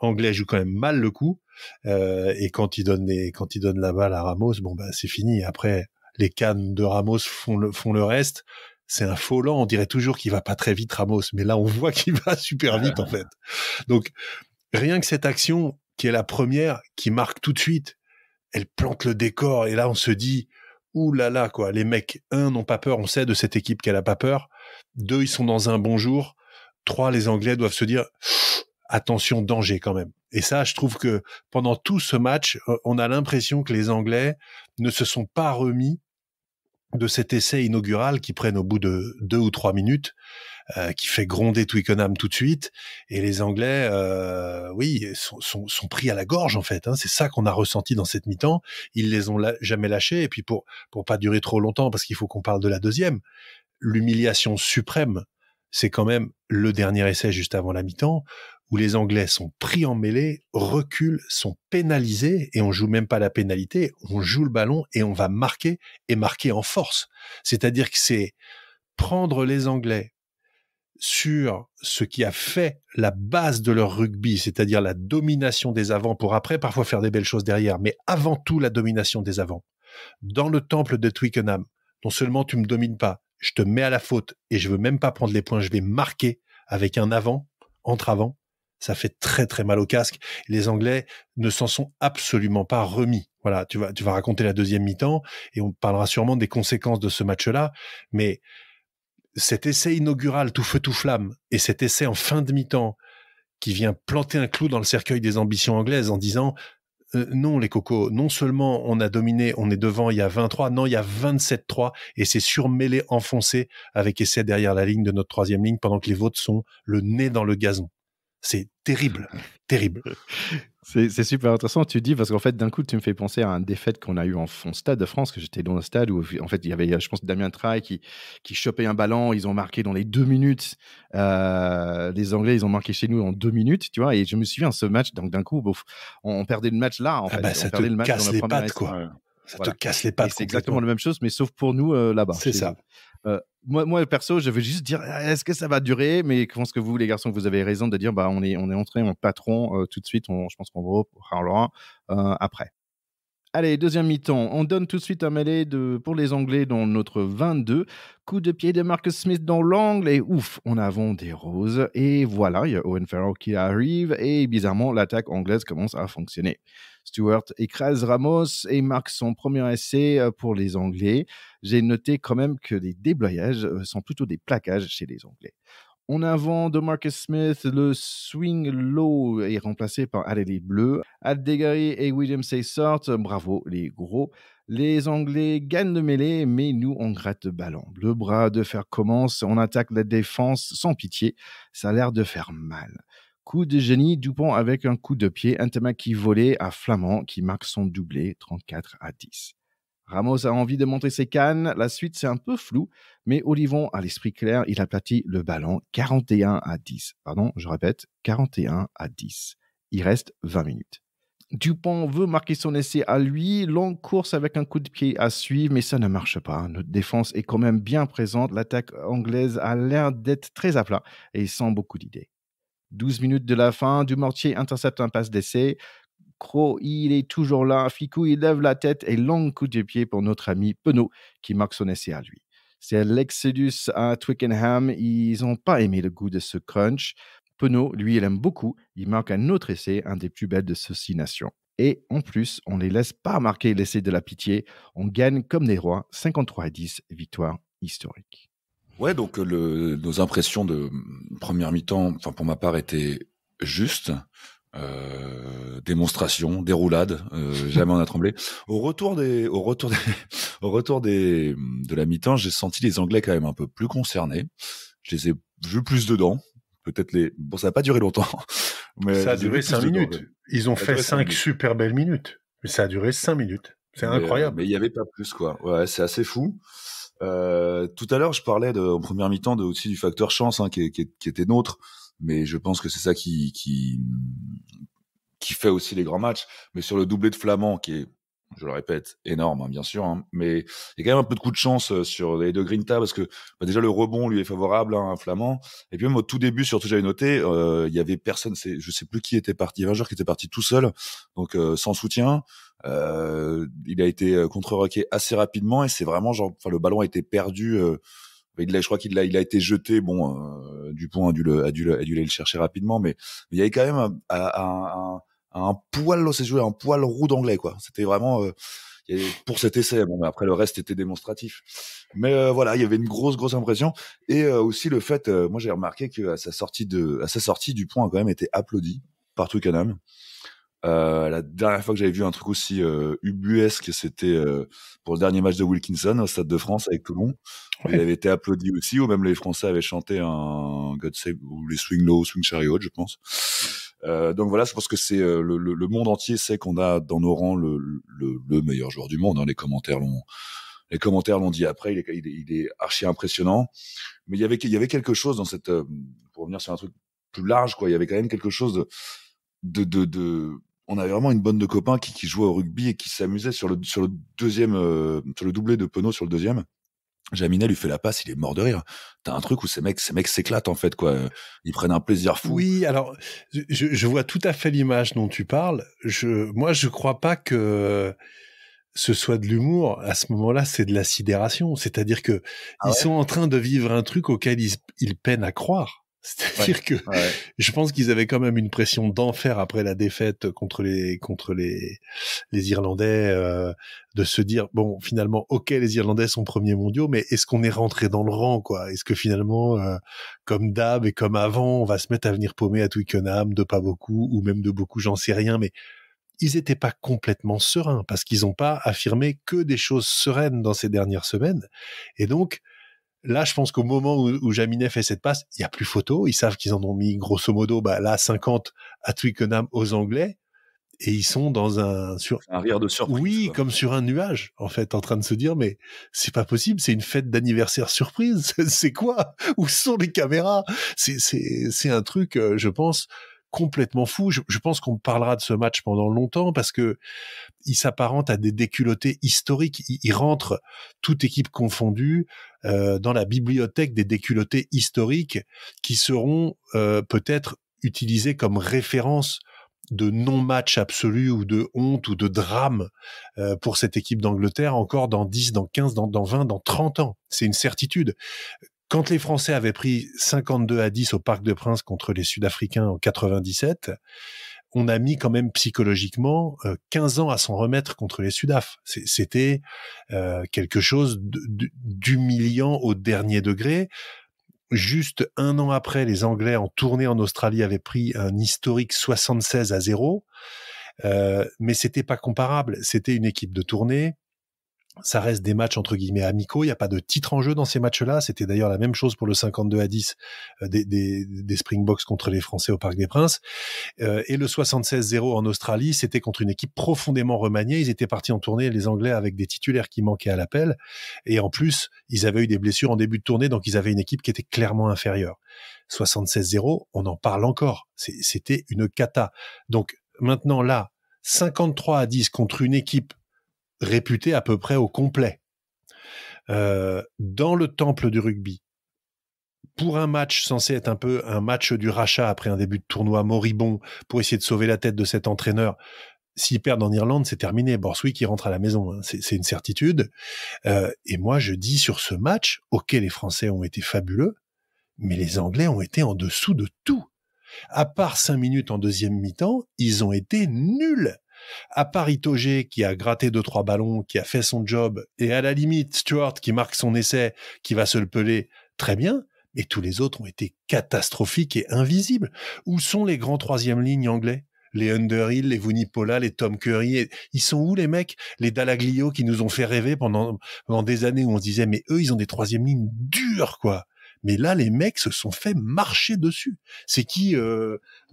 anglais joue quand même mal le coup. Et quand il donne la balle à Ramos, c'est fini. Après, les cannes de Ramos font le reste. C'est un faux lent. On dirait toujours qu'il va pas très vite, Ramos. Mais là, on voit qu'il va super vite, en fait. Donc, rien que cette action, qui est la première, qui marque tout de suite, elle plante le décor. Et là, on se dit, ouh là là, quoi. Les mecs, 1, n'ont pas peur. On sait de cette équipe qu'elle a pas peur. 2, ils sont dans un bon jour. 3, les Anglais doivent se dire, attention, danger quand même. Et ça, je trouve que pendant tout ce match, on a l'impression que les Anglais ne se sont pas remis de cet essai inaugural qui prennent au bout de 2 ou 3 minutes, qui fait gronder Twickenham tout de suite. Et les Anglais, sont pris à la gorge en fait. Hein. C'est ça qu'on a ressenti dans cette mi-temps. Ils les ont jamais lâchés. Et puis pour pas durer trop longtemps, parce qu'il faut qu'on parle de la deuxième, l'humiliation suprême, c'est quand même le dernier essai juste avant la mi-temps, où les Anglais sont pris en mêlée, reculent, sont pénalisés, et on joue même pas la pénalité, on joue le ballon et on va marquer, et marquer en force. C'est-à-dire que c'est prendre les Anglais sur ce qui a fait la base de leur rugby, c'est-à-dire la domination des avants, pour après parfois faire des belles choses derrière, mais avant tout la domination des avants. Dans le temple de Twickenham, non seulement tu me domines pas, je te mets à la faute, et je veux même pas prendre les points, je vais marquer avec un avant, entre avant. Ça fait très très mal au casque. Les Anglais ne s'en sont absolument pas remis. Voilà, tu vas raconter la deuxième mi-temps et on parlera sûrement des conséquences de ce match-là. Mais cet essai inaugural tout feu tout flamme et cet essai en fin de mi-temps qui vient planter un clou dans le cercueil des ambitions anglaises en disant non les cocos, non seulement on a dominé, on est devant, il y a 23, non il y a 27-3 et c'est surmêlé, enfoncé avec essai derrière la ligne de notre troisième ligne pendant que les vôtres sont le nez dans le gazon. C'est terrible, terrible. C'est super intéressant, tu dis, parce qu'en fait, d'un coup, tu me fais penser à une défaite qu'on a eue en Stade de France, que j'étais dans le stade où, en fait, il y avait, je pense, Damien Traille qui chopait un ballon, ils ont marqué dans les 2 minutes. Les Anglais, ils ont marqué chez nous en 2 minutes, tu vois, et je me souviens de ce match, donc d'un coup, on perdait le match là, en fait. Ça on perdait te le match casse dans les la première pattes, quoi. essai. Ça Voilà. te casse les pattes. C'est exactement la même chose, mais sauf pour nous là-bas. C'est ça. Moi, perso, je veux juste dire, est-ce que ça va durer? Mais je pense que vous, les garçons, vous avez raison de dire, on est entré en patron tout de suite. Je pense qu'on va reparlera après. Allez, deuxième mi-temps. On donne tout de suite un mêlée pour les Anglais dans notre 22. Coup de pied de Marcus Smith dans l'angle et ouf, on avance des roses. Et voilà, il y a Owen Farrell qui arrive et bizarrement, l'attaque anglaise commence à fonctionner. Stewart écrase Ramos et marque son premier essai pour les Anglais. J'ai noté quand même que les déblayages sont plutôt des plaquages chez les Anglais. En avant de Marcus Smith, le swing low est remplacé par les Bleus. Aldegari et William Say sortent. Bravo, les gros. Les Anglais gagnent le mêlée, mais nous, on gratte le ballon. Le bras de fer commence. On attaque la défense sans pitié. Ça a l'air de faire mal. coup de génie, Dupont avec un coup de pied, Ntamak qui volait à Flamand qui marque son doublé 34-10. Ramos a envie de montrer ses cannes, la suite c'est un peu flou, mais Olivon a l'esprit clair, il aplatit le ballon 41-10. Pardon, je répète, 41-10. Il reste 20 minutes. Dupont veut marquer son essai à lui, longue course avec un coup de pied à suivre, mais ça ne marche pas. Notre défense est quand même bien présente, l'attaque anglaise a l'air d'être très à plat et sans beaucoup d'idées. 12 minutes de la fin, Dumortier intercepte un passe d'essai. Cros, il est toujours là. Ficou, il lève la tête et long coup de pied pour notre ami Penaud qui marque son essai à lui. C'est l'Exodus à Twickenham. Ils n'ont pas aimé le goût de ce crunch. Penaud, lui, il aime beaucoup. Il marque un autre essai, un des plus belles de ces 6 nations. Et en plus, on ne les laisse pas marquer l'essai de la pitié. On gagne comme des rois, 53-10, victoire historique. Ouais, donc nos impressions de première mi-temps, enfin pour ma part, étaient justes. Démonstration, déroulade, jamais on a tremblé. Au retour de la mi-temps, j'ai senti les Anglais quand même un peu plus concernés. Je les ai vus plus dedans. Peut-être ça n'a pas duré longtemps. Mais ça a duré 5 minutes. Ils ont fait 5 super belles minutes. Mais ça a duré 5 minutes. C'est incroyable. Mais il n'y avait pas plus, quoi. Ouais, c'est assez fou. Tout à l'heure, je parlais en première mi-temps aussi du facteur chance, hein, qui était nôtre. Mais je pense que c'est ça qui fait aussi les grands matchs. Mais sur le doublé de Flamand, qui est, je le répète, énorme, hein, bien sûr, hein, mais il y a quand même un peu de coup de chance sur les deux Grinta, parce que déjà le rebond lui est favorable, hein, à Flamand. Et puis même au tout début, surtout j'avais noté, il y avait personne, je sais plus qui était parti, il y avait un joueur qui était parti tout seul, donc sans soutien. Il a été contre-roqué assez rapidement, et c'est vraiment le ballon a été perdu. Je crois qu'il a été jeté. Bon, Dupont a dû aller le chercher rapidement, mais il y avait quand même un poil, c'est joué un poil roux d'anglais, quoi. C'était vraiment pour cet essai. Bon, mais après le reste était démonstratif. Mais voilà, il y avait une grosse impression, et aussi le fait, moi j'ai remarqué que à sa sortie, Dupont a quand même été applaudi par Twickenham. La dernière fois que j'avais vu un truc aussi ubuesque, c'était pour le dernier match de Wilkinson au Stade de France avec Toulon. Ouais. Il avait été applaudi aussi, ou même les Français avaient chanté un God Save, ou les Swing Low, Swing Chariot, je pense. Donc voilà, je pense que c'est le monde entier sait qu'on a dans nos rangs le meilleur joueur du monde, hein. Les commentaires l'ont dit après. Il est archi impressionnant. Mais il y avait quelque chose dans cette, pour revenir sur un truc plus large, quoi. Il y avait quand même quelque chose on avait vraiment une bande de copains qui jouaient au rugby et qui s'amusaient sur le deuxième, sur le doublé de Penaud sur le deuxième. Jaminet lui fait la passe, il est mort de rire. T'as un truc où ces mecs s'éclatent, en fait, quoi. Ils prennent un plaisir fou. Oui, alors, je vois tout à fait l'image dont tu parles. Moi, je crois pas que ce soit de l'humour. À ce moment-là, c'est de la sidération. C'est-à-dire que ils sont en train de vivre un truc auquel ils peinent à croire. C'est-à-dire que je pense qu'ils avaient quand même une pression d'enfer après la défaite contre les Irlandais, de se dire, bon, finalement, ok, les Irlandais sont premiers mondiaux, mais est-ce qu'on est rentré dans le rang, quoi? Est-ce que finalement, comme d'hab et comme avant, on va se mettre à venir paumer à Twickenham de pas beaucoup, ou même de beaucoup, j'en sais rien, mais ils étaient pas complètement sereins, parce qu'ils ont pas affirmé que des choses sereines dans ces dernières semaines. Et donc, là, je pense qu'au moment où Jaminet fait cette passe, il y a plus photo. Ils savent qu'ils en ont mis grosso modo, là, 50 à Twickenham aux Anglais, et ils sont dans un rire de surprise. Oui, quoi. Comme sur un nuage, en fait, en train de se dire, mais c'est pas possible, c'est une fête d'anniversaire surprise. C'est quoi? Où sont les caméras? C'est un truc, je pense, complètement fou. Je pense qu'on parlera de ce match pendant longtemps, parce que il s'apparente à des déculottés historiques. Il rentre, toute équipe confondue, dans la bibliothèque des déculottés historiques qui seront peut-être utilisés comme référence de non-match absolu, ou de honte, ou de drame pour cette équipe d'Angleterre, encore dans 10, dans 15, dans 20, dans 30 ans. C'est une certitude. Quand les Français avaient pris 52-10 au Parc des Princes contre les Sud-Africains en 97, on a mis quand même psychologiquement 15 ans à s'en remettre contre les Sudaf. C'était quelque chose d'humiliant au dernier degré. Juste un an après, les Anglais en tournée en Australie avaient pris un historique 76-0, mais c'était pas comparable. C'était une équipe de tournée. Ça reste des matchs entre guillemets amicaux, il n'y a pas de titre en jeu dans ces matchs-là. C'était d'ailleurs la même chose pour le 52-10 des Springboks contre les Français au Parc des Princes. Et le 76-0 en Australie, c'était contre une équipe profondément remaniée. Ils étaient partis en tournée, les Anglais, avec des titulaires qui manquaient à l'appel. Et en plus, ils avaient eu des blessures en début de tournée, donc ils avaient une équipe qui était clairement inférieure. 76-0, on en parle encore. C'était une cata. Donc maintenant là, 53-10 contre une équipe réputé à peu près au complet. Dans le temple du rugby, pour un match censé être un peu un match du rachat après un début de tournoi moribond, pour essayer de sauver la tête de cet entraîneur, s'ils perdent en Irlande, c'est terminé. Borswick, il rentre à la maison. Hein. C'est une certitude. Et moi, je dis sur ce match, ok, les Français ont été fabuleux, mais les Anglais ont été en dessous de tout. À part 5 minutes en deuxième mi-temps, ils ont été nuls. À part Itoje qui a gratté 2-3 ballons, qui a fait son job, et à la limite Stewart qui marque son essai, qui va se le peler, très bien, mais tous les autres ont été catastrophiques et invisibles. Où sont les grands troisième lignes anglais ? Les Underhill, les Vunipola, les Tom Curry, ils sont où les mecs ? Les Dallaglio qui nous ont fait rêver pendant des années où on se disait mais eux ils ont des troisième lignes dures quoi. Mais là les mecs se sont fait marcher dessus. C'est qui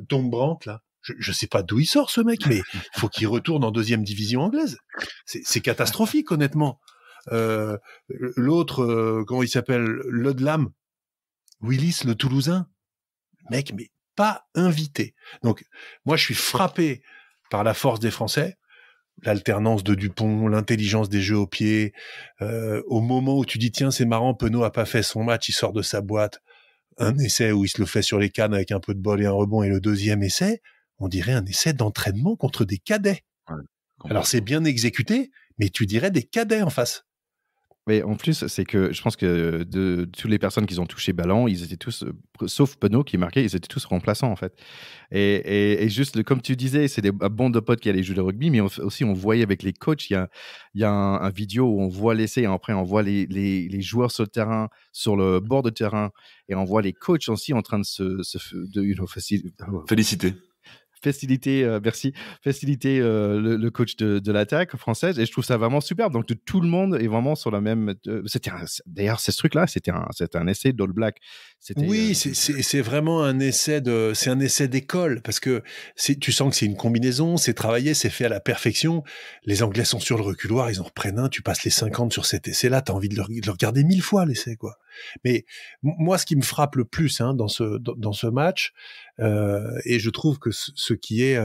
Tom Brandt là ? Je sais pas d'où il sort ce mec, mais il faut qu'il retourne en deuxième division anglaise. C'est catastrophique, honnêtement. L'autre, comment il s'appelle, Ludlam, Willis, le Toulousain, mec, mais pas invité. Donc, moi, je suis frappé par la force des Français, l'alternance de Dupont, l'intelligence des jeux au pied. Au moment où tu dis, tiens, c'est marrant, Penaud a pas fait son match, il sort de sa boîte, un essai où il se le fait sur les cannes avec un peu de bol et un rebond, et le deuxième essai, on dirait un essai d'entraînement contre des cadets. Ouais, alors c'est bien exécuté, mais tu dirais des cadets en face. Mais en plus, c'est que je pense que de toutes les personnes qui ont touché ballon, ils étaient tous, sauf Penaud qui marquait, ils étaient tous remplaçants en fait. Et juste, comme tu disais, c'est des bandes de potes qui allaient jouer le rugby, mais aussi on voyait avec les coachs, il y a un vidéo où on voit l'essai, et après on voit les joueurs sur le terrain, sur le bord de terrain, et on voit les coachs aussi en train de féliciter. Merci, faciliter le coach de l'attaque française, et je trouve ça vraiment superbe. Donc tout le monde est vraiment sur la même. D'ailleurs, ce truc-là, c'était un essai d'All Black. Oui, c'est vraiment un essai c'est un essai d'école, parce que tu sens que c'est une combinaison, c'est travaillé, c'est fait à la perfection. Les Anglais sont sur le reculoir, ils en reprennent un, tu passes les 50 sur cet essai-là, t'as envie de le regarder 1000 fois l'essai, quoi. Mais moi, ce qui me frappe le plus dans ce match, et je trouve que ce qui est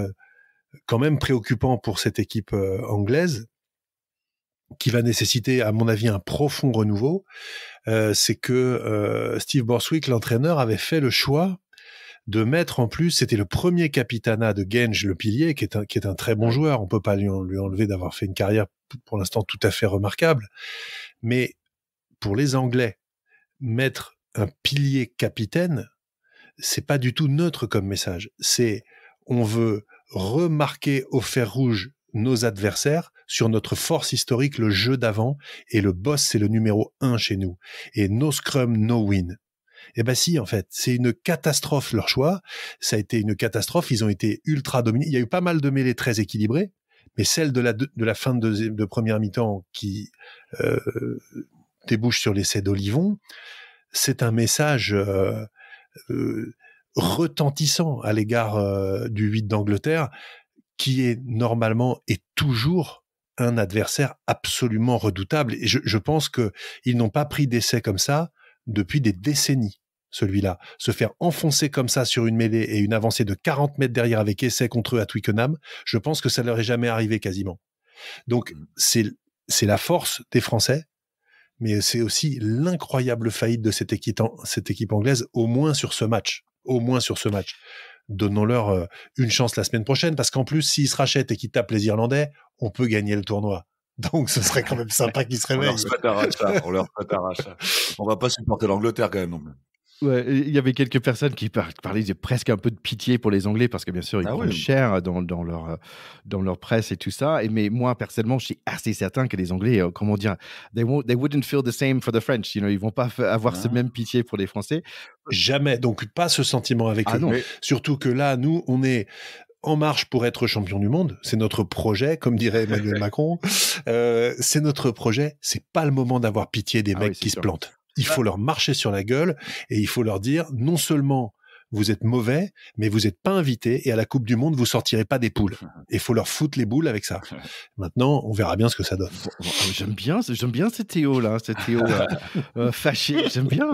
quand même préoccupant pour cette équipe anglaise, qui va nécessiter, à mon avis, un profond renouveau, c'est que Steve Borswick, l'entraîneur, avait fait le choix de mettre en plus, c'était le premier capitanat de Genge, le pilier, qui est un très bon joueur, on peut pas lui enlever d'avoir fait une carrière pour l'instant tout à fait remarquable, mais pour les Anglais, mettre un pilier capitaine, c'est pas du tout neutre comme message. C'est, on veut remarquer au fer rouge nos adversaires sur notre force historique, le jeu d'avant, et le boss, c'est le numéro 1 chez nous. Et no scrum, no win. Eh ben si, en fait, c'est une catastrophe leur choix. Ça a été une catastrophe. Ils ont été ultra dominés. Il y a eu pas mal de mêlées très équilibrées, mais celle de la fin de première mi-temps qui débouche sur l'essai d'Olivon, c'est un message retentissant à l'égard du 8 d'Angleterre, qui est normalement et toujours un adversaire absolument redoutable. Et je pense qu'ils n'ont pas pris d'essai comme ça depuis des décennies, celui-là. Se faire enfoncer comme ça sur une mêlée et une avancée de 40 mètres derrière avec essai contre eux à Twickenham, je pense que ça leur est jamais arrivé quasiment. Donc, c'est la force des Français, mais c'est aussi l'incroyable faillite de cette équipe anglaise, au moins sur ce match. Donnons-leur une chance la semaine prochaine, parce qu'en plus, s'ils se rachètent et qu'ils tapent les Irlandais, on peut gagner le tournoi. Donc, ce serait quand même sympa qu'ils se réveillent. On leur souhaite un rachat. On va pas supporter l'Angleterre quand même non plus. Ouais, il y avait quelques personnes qui parlaient presque un peu de pitié pour les Anglais, parce que bien sûr ils prennent cher dans leur presse et tout ça. Mais moi personnellement, je suis assez certain que les Anglais, comment dire, they wouldn't feel the same for the French. Ils vont pas avoir ce même pitié pour les Français. Jamais. Donc pas ce sentiment avec eux. Non. Surtout que là, nous, on est en marche pour être champion du monde. C'est notre projet, comme dirait Emmanuel Macron. C'est notre projet. C'est pas le moment d'avoir pitié des mecs qui se plantent. Il faut leur marcher sur la gueule et il faut leur dire non seulement vous êtes mauvais, mais vous n'êtes pas invités et à la Coupe du Monde, vous sortirez pas des poules. Et il faut leur foutre les boules avec ça. Maintenant, on verra bien ce que ça donne. J'aime bien cette Théo-là, cette Théo fâché, j'aime bien.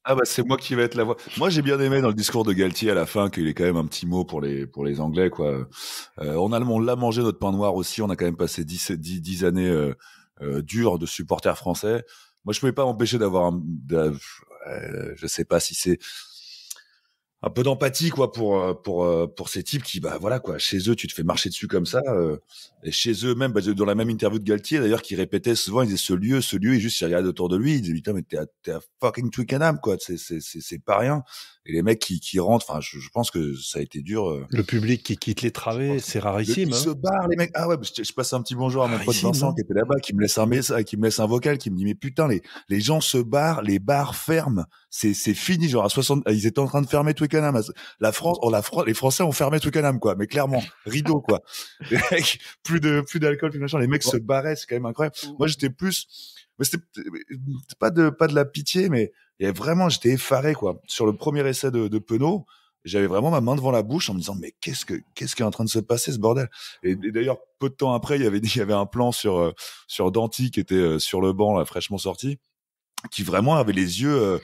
Ah bah c'est moi qui vais être la voix. Moi j'ai bien aimé dans le discours de Galtier à la fin qu'il ait quand même un petit mot pour les Anglais quoi. On l'a mangé notre pain noir aussi, on a quand même passé 10 années dures de supporters français. Moi je pouvais pas m'empêcher d'avoir je sais pas si c'est un peu d'empathie quoi pour ces types qui bah voilà quoi, chez eux tu te fais marcher dessus comme ça et chez eux même dans la même interview de Galtier d'ailleurs qui répétait souvent, il disait ce lieu et juste il regarde autour de lui, il disait putain mais t'es à fucking Twickenham quoi, c'est pas rien. Et les mecs qui rentrent, enfin je pense que ça a été dur. Le public qui quitte les travées, c'est rarissime. Ils se barrent les mecs. Ah ouais, je passe un petit bonjour à mon pote Vincent qui était là-bas, qui me laisse un message, qui me laisse un vocal, qui me dit mais putain les gens se barrent, les bars ferment, c'est fini genre à 60, ils étaient en train de fermer Twickenham. Les Français ont fermé Twickenham quoi, mais clairement rideau quoi. Les mecs, plus d'alcool, plus de machin, les mecs se barraient, c'est quand même incroyable. Moi j'étais plus, mais c'était pas de la pitié, mais il y avait vraiment, j'étais effaré quoi. Sur le premier essai de Penaud, j'avais vraiment ma main devant la bouche en me disant mais qu'est-ce qui est en train de se passer ce bordel. Et d'ailleurs peu de temps après il y avait un plan sur Danty qui était sur le banc là, fraîchement sorti, qui vraiment avait les yeux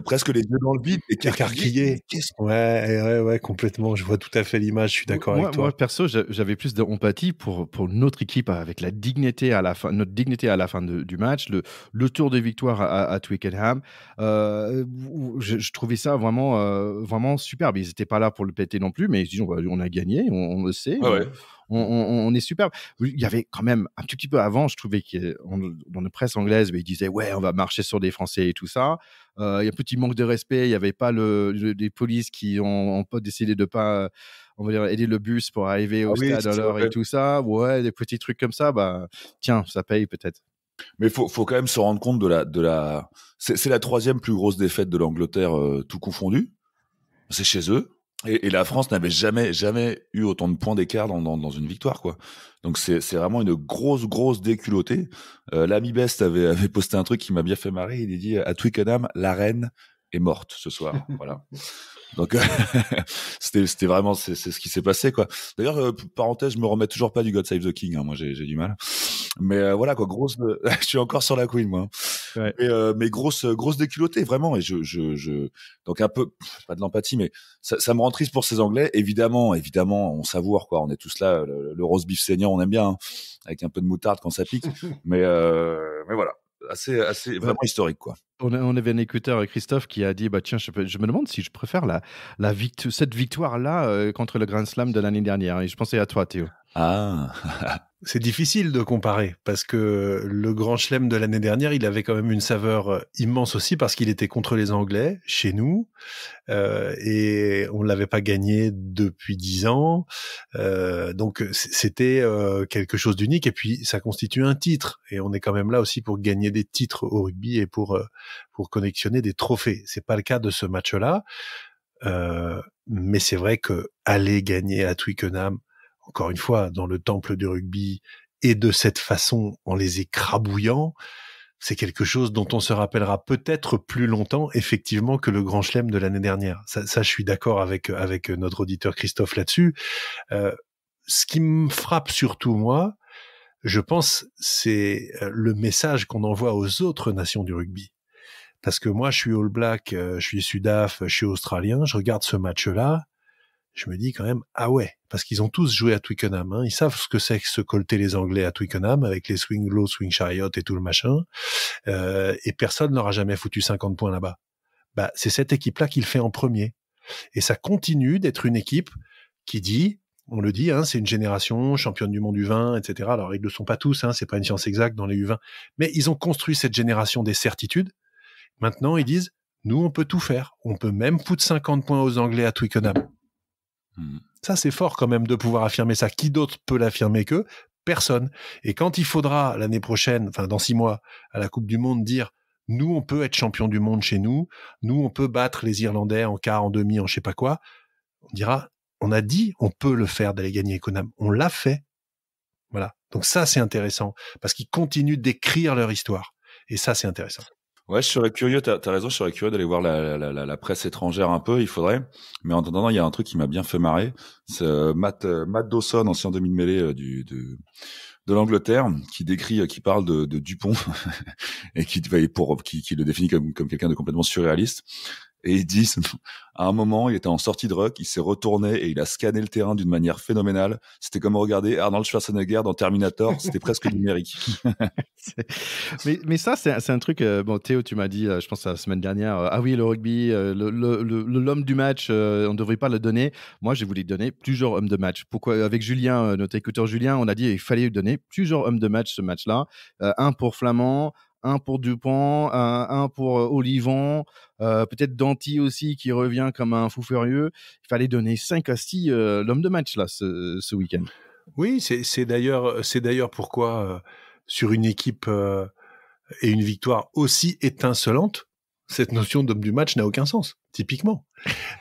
presque les yeux dans le vide, écarquillé. Ouais, complètement. Je vois tout à fait l'image. Je suis d'accord avec toi. Moi, perso, j'avais plus d'empathie pour notre équipe avec la dignité à la fin, notre dignité à la fin du match, le tour de victoire à Twickenham. Je trouvais ça vraiment superbe. Ils n'étaient pas là pour le péter non plus, mais ils disent on a gagné, on le sait. Ouais. On est superbe. Il y avait quand même un tout petit peu avant, je trouvais que dans la presse anglaise, ils disaient ouais, on va marcher sur des Français et tout ça. Il y a un petit manque de respect. Il n'y avait pas des polices qui ont pas décidé de pas, on va dire, aider le bus pour arriver au stade à l'heure et tout ça. Ouais, des petits trucs comme ça. Bah tiens, ça paye peut-être. Mais faut quand même se rendre compte de la. C'est la 3e plus grosse défaite de l'Angleterre tout confondu. C'est chez eux. Et la France n'avait jamais eu autant de points d'écart dans une victoire, quoi. Donc c'est vraiment une grosse déculottée. L'ami Best avait posté un truc qui m'a bien fait marrer. Il a dit à Twickenham, la reine est morte ce soir. Voilà. Donc c'était vraiment c'est ce qui s'est passé, quoi. D'ailleurs parenthèse, je me remets toujours pas du God Save the King. Hein, moi j'ai du mal. Mais voilà quoi, je suis encore sur la Queen moi. Ouais. Mais grosse déculottée vraiment. Et donc un peu pas de l'empathie, mais ça me rend triste pour ces Anglais. Évidemment, on savoure quoi. On est tous là. Le roast beef saignant, on aime bien, hein, avec un peu de moutarde quand ça pique. mais voilà. Assez vraiment historique quoi. On avait un écouteur, Christophe, qui a dit bah tiens, je me demande si je préfère cette victoire là contre le Grand Slam de l'année dernière. Et je pensais à toi, Théo. Ah. C'est difficile de comparer parce que le Grand Chelem de l'année dernière, il avait quand même une saveur immense aussi parce qu'il était contre les Anglais chez nous et on l'avait pas gagné depuis 10 ans. Donc c'était quelque chose d'unique et puis ça constitue un titre et on est quand même là aussi pour gagner des titres au rugby et pour collectionner des trophées. C'est pas le cas de ce match-là, mais c'est vrai que aller gagner à Twickenham, encore une fois, dans le temple du rugby, et de cette façon, en les écrabouillant, c'est quelque chose dont on se rappellera peut-être plus longtemps, effectivement, que le Grand Chelem de l'année dernière. Ça, je suis d'accord avec notre auditeur Christophe là-dessus. Ce qui me frappe surtout, moi, je pense, c'est le message qu'on envoie aux autres nations du rugby. Parce que moi, je suis All Black, je suis Sudaf, je suis Australien, je regarde ce match-là, je me dis quand même, ah ouais, parce qu'ils ont tous joué à Twickenham, hein. Ils savent ce que c'est que se colter les Anglais à Twickenham avec les swing low, swing chariot et tout le machin, et personne n'aura jamais foutu 50 points là-bas. Bah, c'est cette équipe-là qui le fait en premier. Et ça continue d'être une équipe qui dit, on le dit, hein, c'est une génération championne du monde U20, etc. Alors, ils ne le sont pas tous, hein, c'est pas une science exacte dans les U20, mais ils ont construit cette génération des certitudes. Maintenant, ils disent, nous, on peut tout faire. On peut même foutre 50 points aux Anglais à Twickenham. Ça, c'est fort quand même de pouvoir affirmer ça. Qui d'autre peut l'affirmer qu'eux ? Personne. Et quand il faudra l'année prochaine, enfin dans 6 mois, à la Coupe du Monde, dire nous, on peut être champion du monde chez nous, nous, on peut battre les Irlandais en quart, en demi, en je sais pas quoi, on dira on a dit on peut le faire d'aller gagner Conham. On l'a fait. Voilà. Donc ça, c'est intéressant parce qu'ils continuent d'écrire leur histoire. Et ça, c'est intéressant. Ouais, je serais curieux, t'as raison, je serais curieux d'aller voir la presse étrangère un peu, il faudrait. Mais en attendant, il y a un truc qui m'a bien fait marrer. C'est Matt Dawson, ancien demi-mêlée de l'Angleterre, qui parle de Dupont et qui le définit comme quelqu'un de complètement surréaliste. Et ils disent, à un moment, il était en sortie de ruck, il s'est retourné et il a scanné le terrain d'une manière phénoménale. C'était comme regarder Arnold Schwarzenegger dans Terminator, c'était presque numérique. mais ça, c'est un truc. Bon, Théo, tu m'as dit, je pense la semaine dernière, ah oui, le rugby, l'homme du match, on ne devrait pas le donner. Moi, je voulais donner plusieurs hommes de match. Pourquoi? Avec Julien, notre écouteur Julien, on a dit qu'il fallait lui donner plusieurs hommes de match ce match-là. Un pour Flamand, un pour Dupont, un pour Olivon, peut-être Danty aussi qui revient comme un fou furieux. Il fallait donner 5 à 6 l'homme de match là ce week-end. Oui, c'est d'ailleurs pourquoi sur une équipe et une victoire aussi étincelante, cette notion d'homme du match n'a aucun sens, typiquement.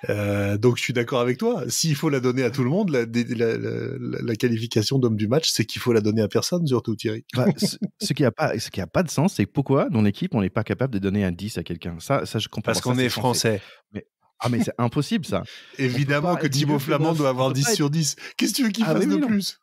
Donc je suis d'accord avec toi. S'il faut la donner à tout le monde, la qualification d'homme du match, c'est qu'il faut la donner à personne, surtout Thierry. Bah, ce qui a pas de sens, c'est pourquoi dans l'équipe on n'est pas capable de donner un 10 à quelqu'un. Ça je comprends. Parce qu'on est français. Mais c'est impossible ça. Évidemment que Thibaut Flamand doit avoir 10 sur 10. Qu'est-ce que tu veux qu'il fasse de plus?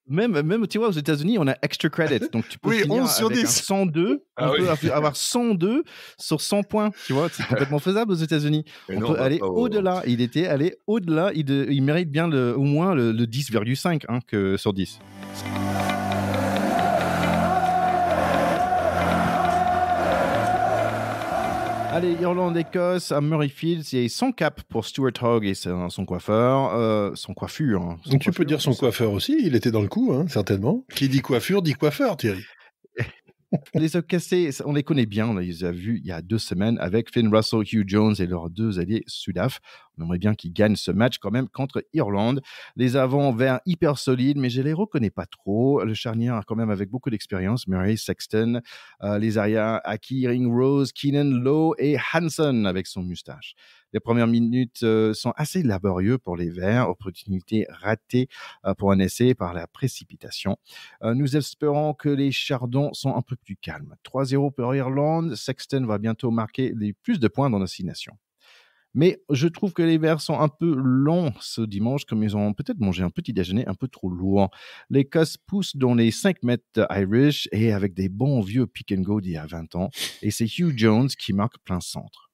Même, tu vois, aux États-Unis, on a extra credit. Donc, tu peux finir 11 sur avec 10. un 102. On peut avoir 102 sur 100 points. Tu vois, c'est complètement faisable aux États-Unis. On peut aller au-delà. Il était allé au-delà. Il mérite bien au moins le 10,5 que sur 10. Allez, Irlande-Écosse à Murrayfield, c'est son cap pour Stuart Hogg et son coiffeur, son coiffure. Donc tu peux dire son coiffeur aussi, il était dans le coup, certainement. Qui dit coiffure, dit coiffeur, Thierry. Les Écossais, on les connaît bien, on les a vus il y a 2 semaines avec Finn Russell, Hugh Jones et leurs 2 alliés Sudaf. On aimerait bien qu'ils gagnent ce match quand même contre Irlande. Les avants verts hyper solides, mais je les reconnais pas trop. Le charnière quand même avec beaucoup d'expérience, Murray, Sexton, les arrières Aki, Ringrose, Keenan, Lowe et Hanson avec son moustache. Les premières minutes sont assez laborieux pour les Verts, opportunité ratée pour un essai par la précipitation. Nous espérons que les Chardons sont un peu plus calmes. 3-0 pour Irlande, Sexton va bientôt marquer les plus de points dans nos 6 nations. Mais je trouve que les Verts sont un peu longs ce dimanche, comme ils ont peut-être mangé un petit déjeuner un peu trop lourd. L'Écosse pousse dans les 5 mètres Irish et avec des bons vieux pick and go d'il y a 20 ans. Et c'est Hugh Jones qui marque plein centre.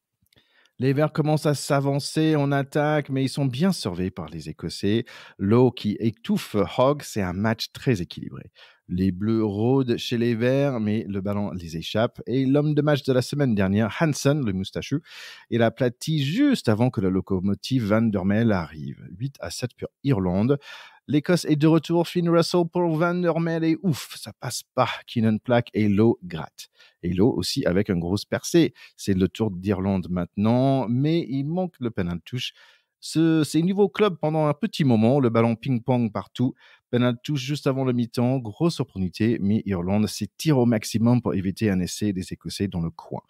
Les Verts commencent à s'avancer en attaque, mais ils sont bien surveillés par les Écossais. Lowe qui étouffe Hogg, c'est un match très équilibré. Les Bleus rôdent chez les Verts, mais le ballon les échappe. Et l'homme de match de la semaine dernière, Hanson, le moustachu, il aplatit juste avant que la locomotive Van der Mel arrive. 8-7 pour Irlande. L'Écosse est de retour. Finn Russell pour Van der Mel et ouf, ça passe pas. Keenan plaque et Lowe gratte. Et Lowe aussi avec un gros percé. C'est le tour d'Irlande maintenant, mais il manque le penalty touche. C'est niveau club pendant un petit moment, le ballon ping-pong partout. Penalty touche juste avant le mi-temps, grosse opportunité, mais Irlande s'étire au maximum pour éviter un essai des Écossais dans le coin.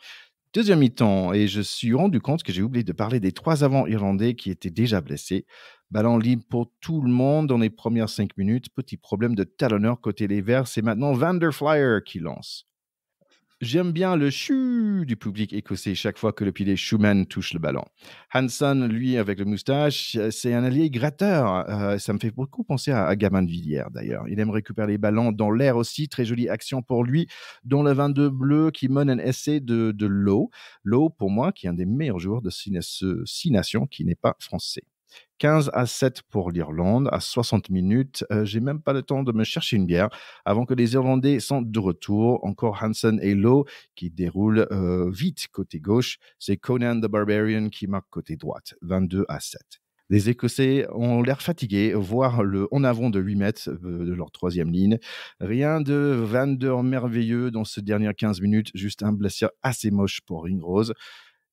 Deuxième mi-temps, et je suis rendu compte que j'ai oublié de parler des 3 avants irlandais qui étaient déjà blessés. Ballon libre pour tout le monde dans les premières 5 minutes. Petit problème de talonneur côté les Verts, c'est maintenant Van der Flyer qui lance. J'aime bien le chu du public écossais chaque fois que le pilier Schumann touche le ballon. Hanson, lui, avec le moustache, c'est un allié gratteur. Ça me fait beaucoup penser à Gavin de Villiers, d'ailleurs. Il aime récupérer les ballons dans l'air aussi. Très jolie action pour lui, dont le 22 bleu qui mène un essai de Lowe. Lowe, pour moi, qui est un des meilleurs joueurs de 6 nations, qui n'est pas français. 15-7 pour l'Irlande, à 60 minutes. J'ai même pas le temps de me chercher une bière avant que les Irlandais sont de retour. Encore Hanson et Lowe qui déroulent vite côté gauche. C'est Conan the Barbarian qui marque côté droite, 22-7. Les Écossais ont l'air fatigués, voire en avant de 8 mètres de leur 3e ligne. Rien de Van der merveilleux dans ces dernières 15 minutes, juste un blessure assez moche pour Ringrose.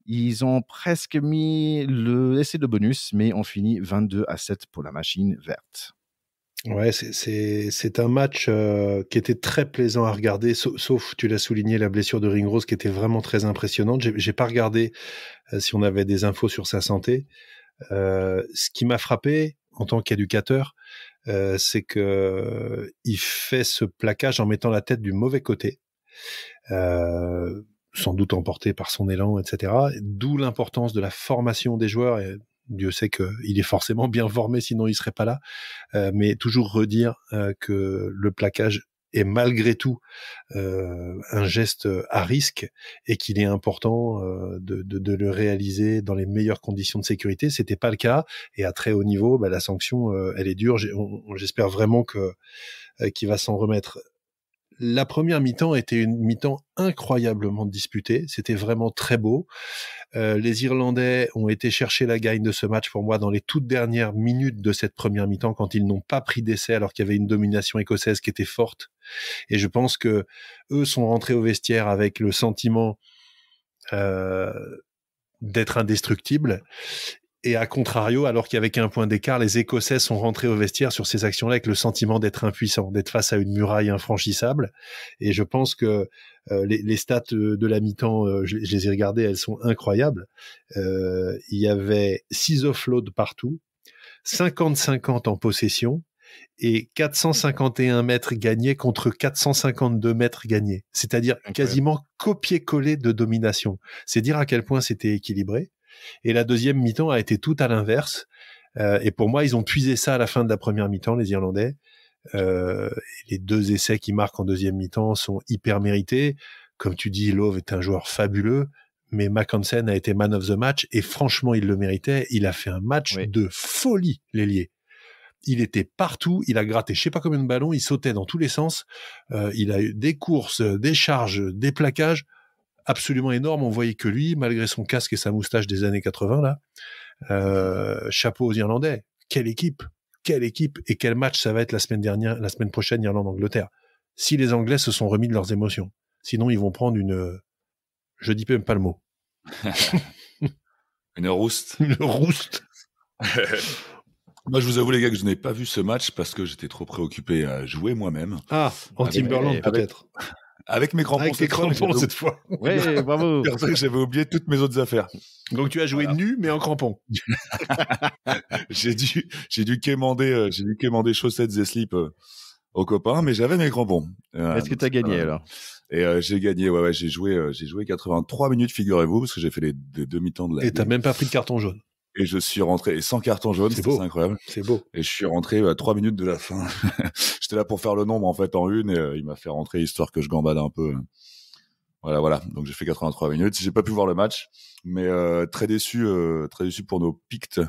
Ils ont presque mis l'essai de bonus, mais on finit 22-7 pour la machine verte. Ouais, c'est un match qui était très plaisant à regarder, sauf, tu l'as souligné, la blessure de Ringrose qui était vraiment très impressionnante. J'ai pas regardé si on avait des infos sur sa santé. Ce qui m'a frappé, en tant qu'éducateur, c'est que il fait ce plaquage en mettant la tête du mauvais côté, sans doute emporté par son élan, etc. D'où l'importance de la formation des joueurs. Et Dieu sait qu'il est forcément bien formé, sinon il serait pas là. Mais toujours redire que le plaquage est malgré tout un geste à risque et qu'il est important de le réaliser dans les meilleures conditions de sécurité. C'était pas le cas, et à très haut niveau, la sanction elle est dure. J'espère vraiment qu'il va s'en remettre. La première mi-temps était une mi-temps incroyablement disputée. C'était vraiment très beau. Les Irlandais ont été chercher la gagne de ce match pour moi dans les toutes dernières minutes de cette première mi-temps, quand ils n'ont pas pris d'essai alors qu'il y avait une domination écossaise qui était forte. Et je pense que eux sont rentrés au vestiaire avec le sentiment d'être indestructibles. Et à contrario, alors qu'il y avait qu'un point d'écart, les Écossais sont rentrés au vestiaire sur ces actions-là avec le sentiment d'être impuissants, d'être face à une muraille infranchissable. Et je pense que les stats de la mi-temps, je les ai regardées, elles sont incroyables. Il y avait 6 offloads partout, 50-50 en possession, et 451 mètres gagnés contre 452 mètres gagnés. C'est-à-dire quasiment copier-coller de domination. C'est dire à quel point c'était équilibré. Et la deuxième mi-temps a été tout à l'inverse. Et pour moi, ils ont puisé ça à la fin de la première mi-temps, les Irlandais. Les 2 essais qui marquent en deuxième mi-temps sont hyper mérités. Comme tu dis, Love est un joueur fabuleux, mais Mac Hansen a été man of the match, et franchement, il le méritait. Il a fait un match de folie, l'ailier. Il était partout, il a gratté je sais pas combien de ballons, il sautait dans tous les sens. Il a eu des courses, des charges, des plaquages absolument énormes. On voyait que lui, malgré son casque et sa moustache des années 80 là. Chapeau aux Irlandais. Quelle équipe et quel match ça va être la semaine prochaine, Irlande-Angleterre. Si les Anglais se sont remis de leurs émotions, sinon ils vont prendre je dis même pas le mot. Une rouste. Une rouste. Moi, je vous avoue, les gars, que je n'ai pas vu ce match parce que j'étais trop préoccupé à jouer moi-même. Ah, en Timberland peut-être. Avec mes crampons. Avec tes crampons cette fois. Oui, bravo. J'avais oublié toutes mes autres affaires. Donc tu as joué nu mais en crampons. J'ai dû quémander chaussettes et slips aux copains, mais j'avais mes crampons. Est-ce que tu as gagné alors? Et j'ai gagné, ouais, j'ai joué 83 minutes, figurez-vous, parce que j'ai fait les demi-temps de la. Et t'as même pas pris de carton jaune. Et je suis rentré, et sans carton jaune, c'est incroyable. C'est beau. Et je suis rentré à 3 minutes de la fin. J'étais là pour faire le nombre, en fait, en une, et il m'a fait rentrer histoire que je gambade un peu. Voilà. Donc j'ai fait 83 minutes. J'ai pas pu voir le match, mais très déçu pour nos Picts,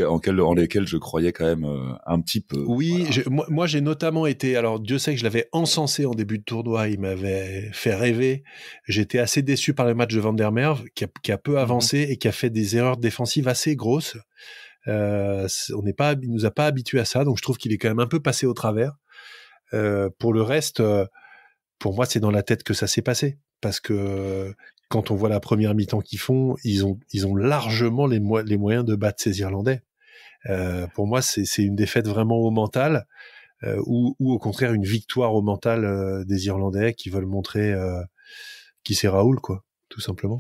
en lesquels je croyais quand même un petit peu. Oui, voilà. Moi j'ai notamment été, alors Dieu sait que je l'avais encensé en début de tournoi, il m'avait fait rêver. J'étais assez déçu par le match de Van der Merwe, qui a peu avancé et qui a fait des erreurs défensives assez grosses. Il nous a pas habitués à ça, donc je trouve qu'il est quand même un peu passé au travers. Pour le reste, pour moi c'est dans la tête que ça s'est passé, parce que quand on voit la première mi-temps qu'ils font, ils ont largement les moyens de battre ces Irlandais. Pour moi, c'est une défaite vraiment au mental, ou au contraire une victoire au mental des Irlandais qui veulent montrer qui c'est Raoul, quoi, tout simplement.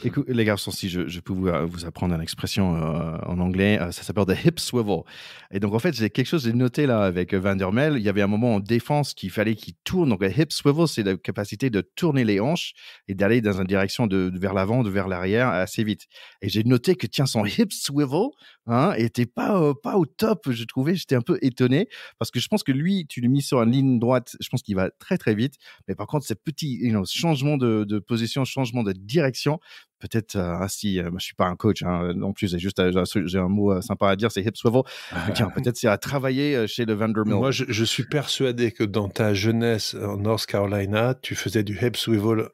Écoute, les garçons, si je peux vous apprendre une expression en anglais, ça s'appelle the hip swivel. Et donc, en fait, j'ai quelque chose j'ai noté là avec Van der Merwe. Il y avait un moment en défense qu'il fallait qu'il tourne. Donc, le hip swivel, c'est la capacité de tourner les hanches et d'aller dans une direction vers l'avant, vers l'arrière assez vite. Et j'ai noté que, tiens, son hip swivel était pas au top, je trouvais. J'étais un peu étonné parce que je pense que lui, tu l'as mis sur une ligne droite. Je pense qu'il va très, très vite. Mais par contre, ces petits changements de position, changement de direction, peut-être je suis pas un coach non plus, c'est juste j'ai un mot sympa à dire, c'est hip swivel. Tiens, peut-être c'est à travailler chez le Van der Merwe. Moi je suis persuadé que dans ta jeunesse en North Carolina, tu faisais du hip swivel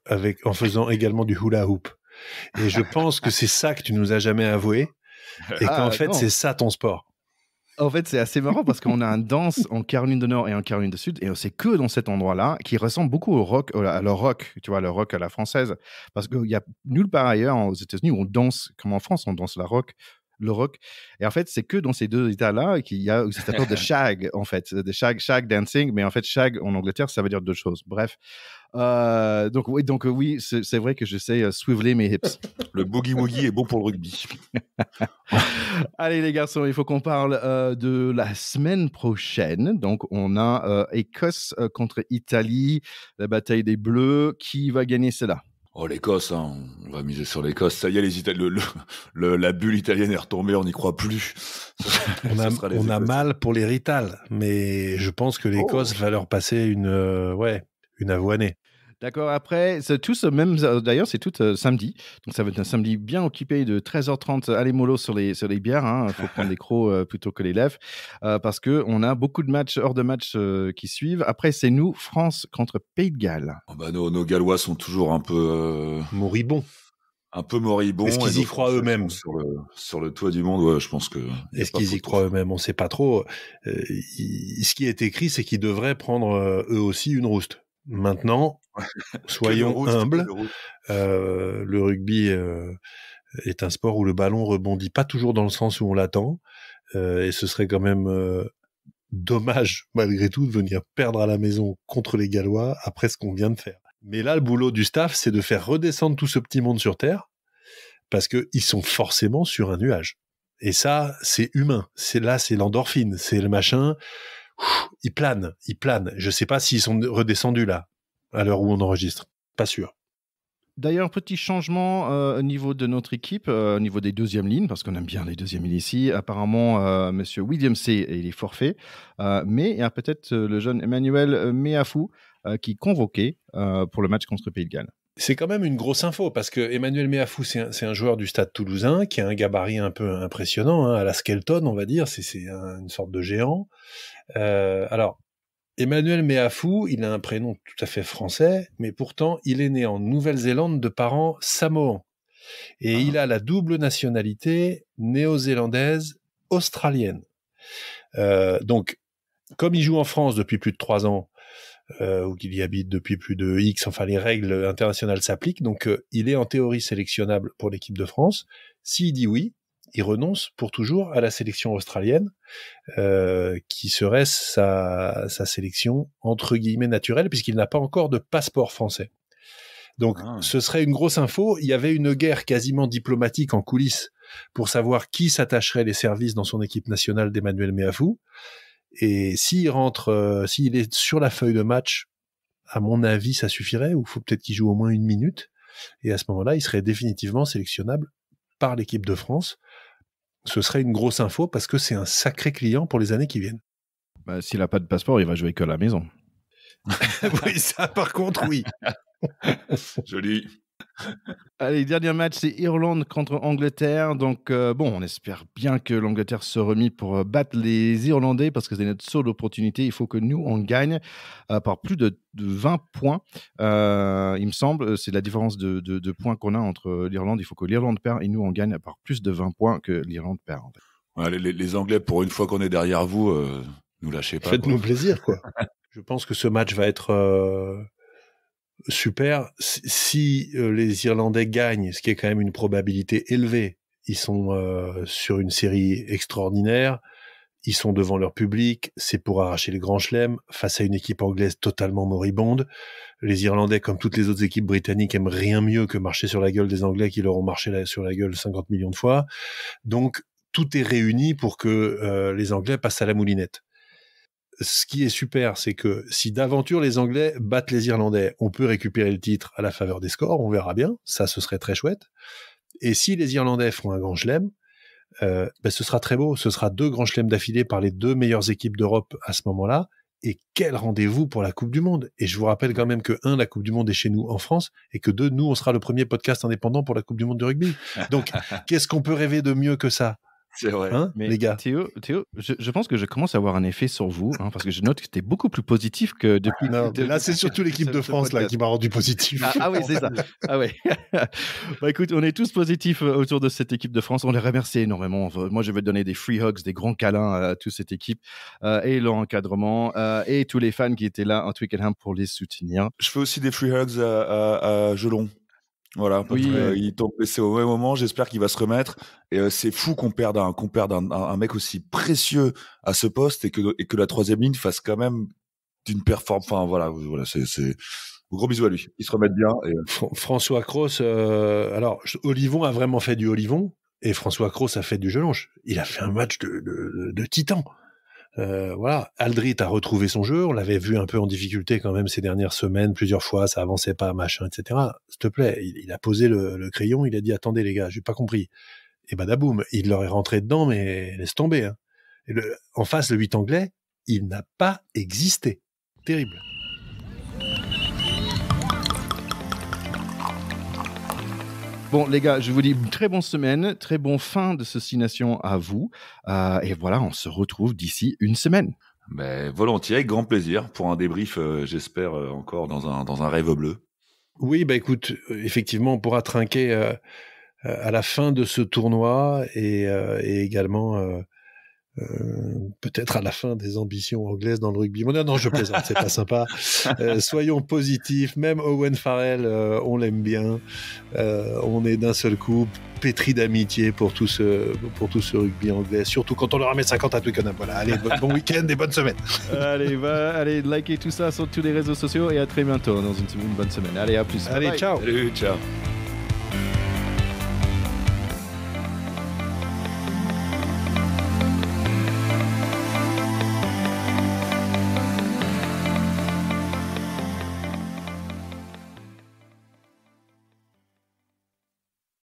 en faisant également du hula hoop, et je pense que c'est ça que tu nous as jamais avoué, et qu'en fait non. C'est ça ton sport. En fait, c'est assez marrant parce qu'on a un danse en Caroline du Nord et en Caroline du Sud, et c'est que dans cet endroit-là qui ressemble beaucoup au rock, à le rock, tu vois, le rock à la française. Parce qu'il y a nulle part ailleurs aux États-Unis où on danse comme en France, on danse la rock le rock. Et en fait, c'est que dans ces deux états-là qu'il y a cette affaire de shag, en fait, de shag dancing. Mais en fait, shag en Angleterre, ça veut dire deux choses. Bref. Oui, c'est vrai que je sais swiveler mes hips. Le boogie-woogie est bon pour le rugby. Allez les garçons, il faut qu'on parle de la semaine prochaine. Donc on a Écosse contre Italie, la bataille des Bleus. Qui va gagner cela? Oh, l'Écosse, hein, on va miser sur l'Écosse. Ça y est, les la bulle italienne est retombée, on n'y croit plus. On a mal pour les Rital, mais je pense que l'Écosse va leur passer une avoinée. D'accord, après, c'est tout même. D'ailleurs, c'est tout samedi. Donc, ça va être un samedi bien occupé de 13h30. Allez, mollo sur les bières. Il faut prendre les crocs plutôt que les lèvres. Parce qu'on a beaucoup de matchs, hors de match qui suivent. Après, c'est nous, France contre Pays de Galles. Oh bah, nos Gallois sont toujours un peu. Moribonds. Un peu moribonds. Est-ce qu'ils y croient eux-mêmes sur le toit du monde, ouais, je pense que. Est-ce qu'ils y croient eux-mêmes? On ne sait pas trop. Ce qui est écrit, c'est qu'ils devraient prendre eux aussi une rouste. Maintenant, soyons humbles. Le rugby est un sport où le ballon rebondit pas toujours dans le sens où on l'attend. Et ce serait quand même dommage, malgré tout, de venir perdre à la maison contre les Gallois après ce qu'on vient de faire. Mais là, le boulot du staff, c'est de faire redescendre tout ce petit monde sur Terre, parce qu'ils sont forcément sur un nuage. Et ça, c'est humain. C'est l'endorphine, c'est le machin. Ils planent. Je sais pas s'ils sont redescendus là, à l'heure où on enregistre. Pas sûr. D'ailleurs, petit changement au niveau de notre équipe, au niveau des deuxièmes lignes, parce qu'on aime bien les deuxièmes lignes ici. Apparemment, Monsieur William C, il est forfait. Mais il y a peut-être le jeune Emmanuel Meafou qui est convoqué pour le match contre Pays de Galles. C'est quand même une grosse info, parce que Emmanuel Meafou, c'est un joueur du Stade Toulousain qui a un gabarit un peu impressionnant, à la Skelton, on va dire. C'est une sorte de géant. Alors, Emmanuel Meafou, il a un prénom tout à fait français, mais pourtant, il est né en Nouvelle-Zélande de parents samoans. Et il a la double nationalité néo-zélandaise australienne. Donc, comme il joue en France depuis plus de 3 ans, ou qu'il y habite depuis plus de X, enfin les règles internationales s'appliquent, donc il est en théorie sélectionnable pour l'équipe de France. S'il dit oui, il renonce pour toujours à la sélection australienne, qui serait sa sélection entre guillemets naturelle, puisqu'il n'a pas encore de passeport français. Donc ce serait une grosse info. Il y avait une guerre quasiment diplomatique en coulisses pour savoir qui s'attacherait les services dans son équipe nationale d'Emmanuel Meafou. Et s'il rentre, s'il est sur la feuille de match, à mon avis, ça suffirait, ou il faut peut-être qu'il joue au moins 1 minute. Et à ce moment-là, il serait définitivement sélectionnable par l'équipe de France. Ce serait une grosse info parce que c'est un sacré client pour les années qui viennent. Bah, s'il n'a pas de passeport, il va jouer que à la maison. Oui, ça par contre, oui. Joli. Allez, dernier match, c'est Irlande contre Angleterre. Donc, on espère bien que l'Angleterre se remet pour battre les Irlandais parce que c'est notre seule opportunité. Il faut que nous, on gagne par plus de 20 points. Il me semble, c'est la différence de points qu'on a entre l'Irlande. Il faut que l'Irlande perd et nous, on gagne par plus de 20 points que l'Irlande perd. En fait. Ouais, les Anglais, pour une fois qu'on est derrière vous, nous lâchez pas. Faites-nous plaisir, quoi. Je pense que ce match va être... super. Si les Irlandais gagnent, ce qui est quand même une probabilité élevée, ils sont sur une série extraordinaire, ils sont devant leur public, c'est pour arracher les grands chelems face à une équipe anglaise totalement moribonde. Les Irlandais, comme toutes les autres équipes britanniques, aiment rien mieux que marcher sur la gueule des Anglais qui leur ont marché sur la gueule 50 millions de fois. Donc, tout est réuni pour que les Anglais passent à la moulinette. Ce qui est super, c'est que si d'aventure les Anglais battent les Irlandais, on peut récupérer le titre à la faveur des scores, on verra bien, ça ce serait très chouette. Et si les Irlandais font un grand chelem, ce sera très beau, ce sera 2 grands chelems d'affilée par les 2 meilleures équipes d'Europe à ce moment-là, et quel rendez-vous pour la Coupe du Monde. Et je vous rappelle quand même que 1, la Coupe du Monde est chez nous en France, et que 2, nous on sera le premier podcast indépendant pour la Coupe du Monde de rugby. Donc qu'est-ce qu'on peut rêver de mieux que ça? C'est vrai. Mais les gars. Théo, je pense que je commence à avoir un effet sur vous, parce que je note que tu es beaucoup plus positif que depuis. Non, là, c'est surtout l'équipe de France là, qui m'a rendu positif. Ah oui, c'est ça. Ah ouais. Bah écoute, on est tous positifs autour de cette équipe de France. On les remercie énormément. Moi, je vais donner des free hugs, des grands câlins à toute cette équipe et l'encadrement et tous les fans qui étaient là en Twickenham pour les soutenir. Je fais aussi des free hugs à Gelon. Voilà, Oui. il tombe blessé au même moment. J'espère qu'il va se remettre. Et c'est fou qu'on perde un mec aussi précieux à ce poste et que la troisième ligne fasse quand même d'une performance. Enfin voilà, c'est gros bisous à lui. Il se remette bien. Et... François Cros, alors Olivon a vraiment fait du Olivon et François Cros a fait du Jelonche. Il a fait un match de titan. Voilà, Aldrit a retrouvé son jeu, on l'avait vu un peu en difficulté quand même ces dernières semaines, plusieurs fois, ça avançait pas, machin, etc. S'il te plaît, il a posé le crayon, il a dit attendez les gars, j'ai pas compris. Et badaboum, il leur est rentré dedans, mais laisse tomber. Hein. Et en face, le 8 anglais, il n'a pas existé. Terrible. Bon, les gars, je vous dis très bonne semaine, très bon fin de Six Nations à vous. Et voilà, on se retrouve d'ici une semaine. Mais volontiers, avec grand plaisir, pour un débrief, j'espère, encore dans un rêve bleu. Oui, bah écoute, effectivement, on pourra trinquer à la fin de ce tournoi et également peut-être à la fin des ambitions anglaises dans le rugby mondial. Non, je plaisante, c'est pas sympa. Soyons positifs, même Owen Farrell, on l'aime bien. On est d'un seul coup pétri d'amitié pour tout ce rugby anglais, surtout quand on leur met 50 à Twickenham. Voilà, allez, bon week-end et bonne semaine. Allez, likez tout ça sur tous les réseaux sociaux et à très bientôt dans une bonne semaine. Allez, à plus. Allez, bye bye. ciao. Salut, ciao.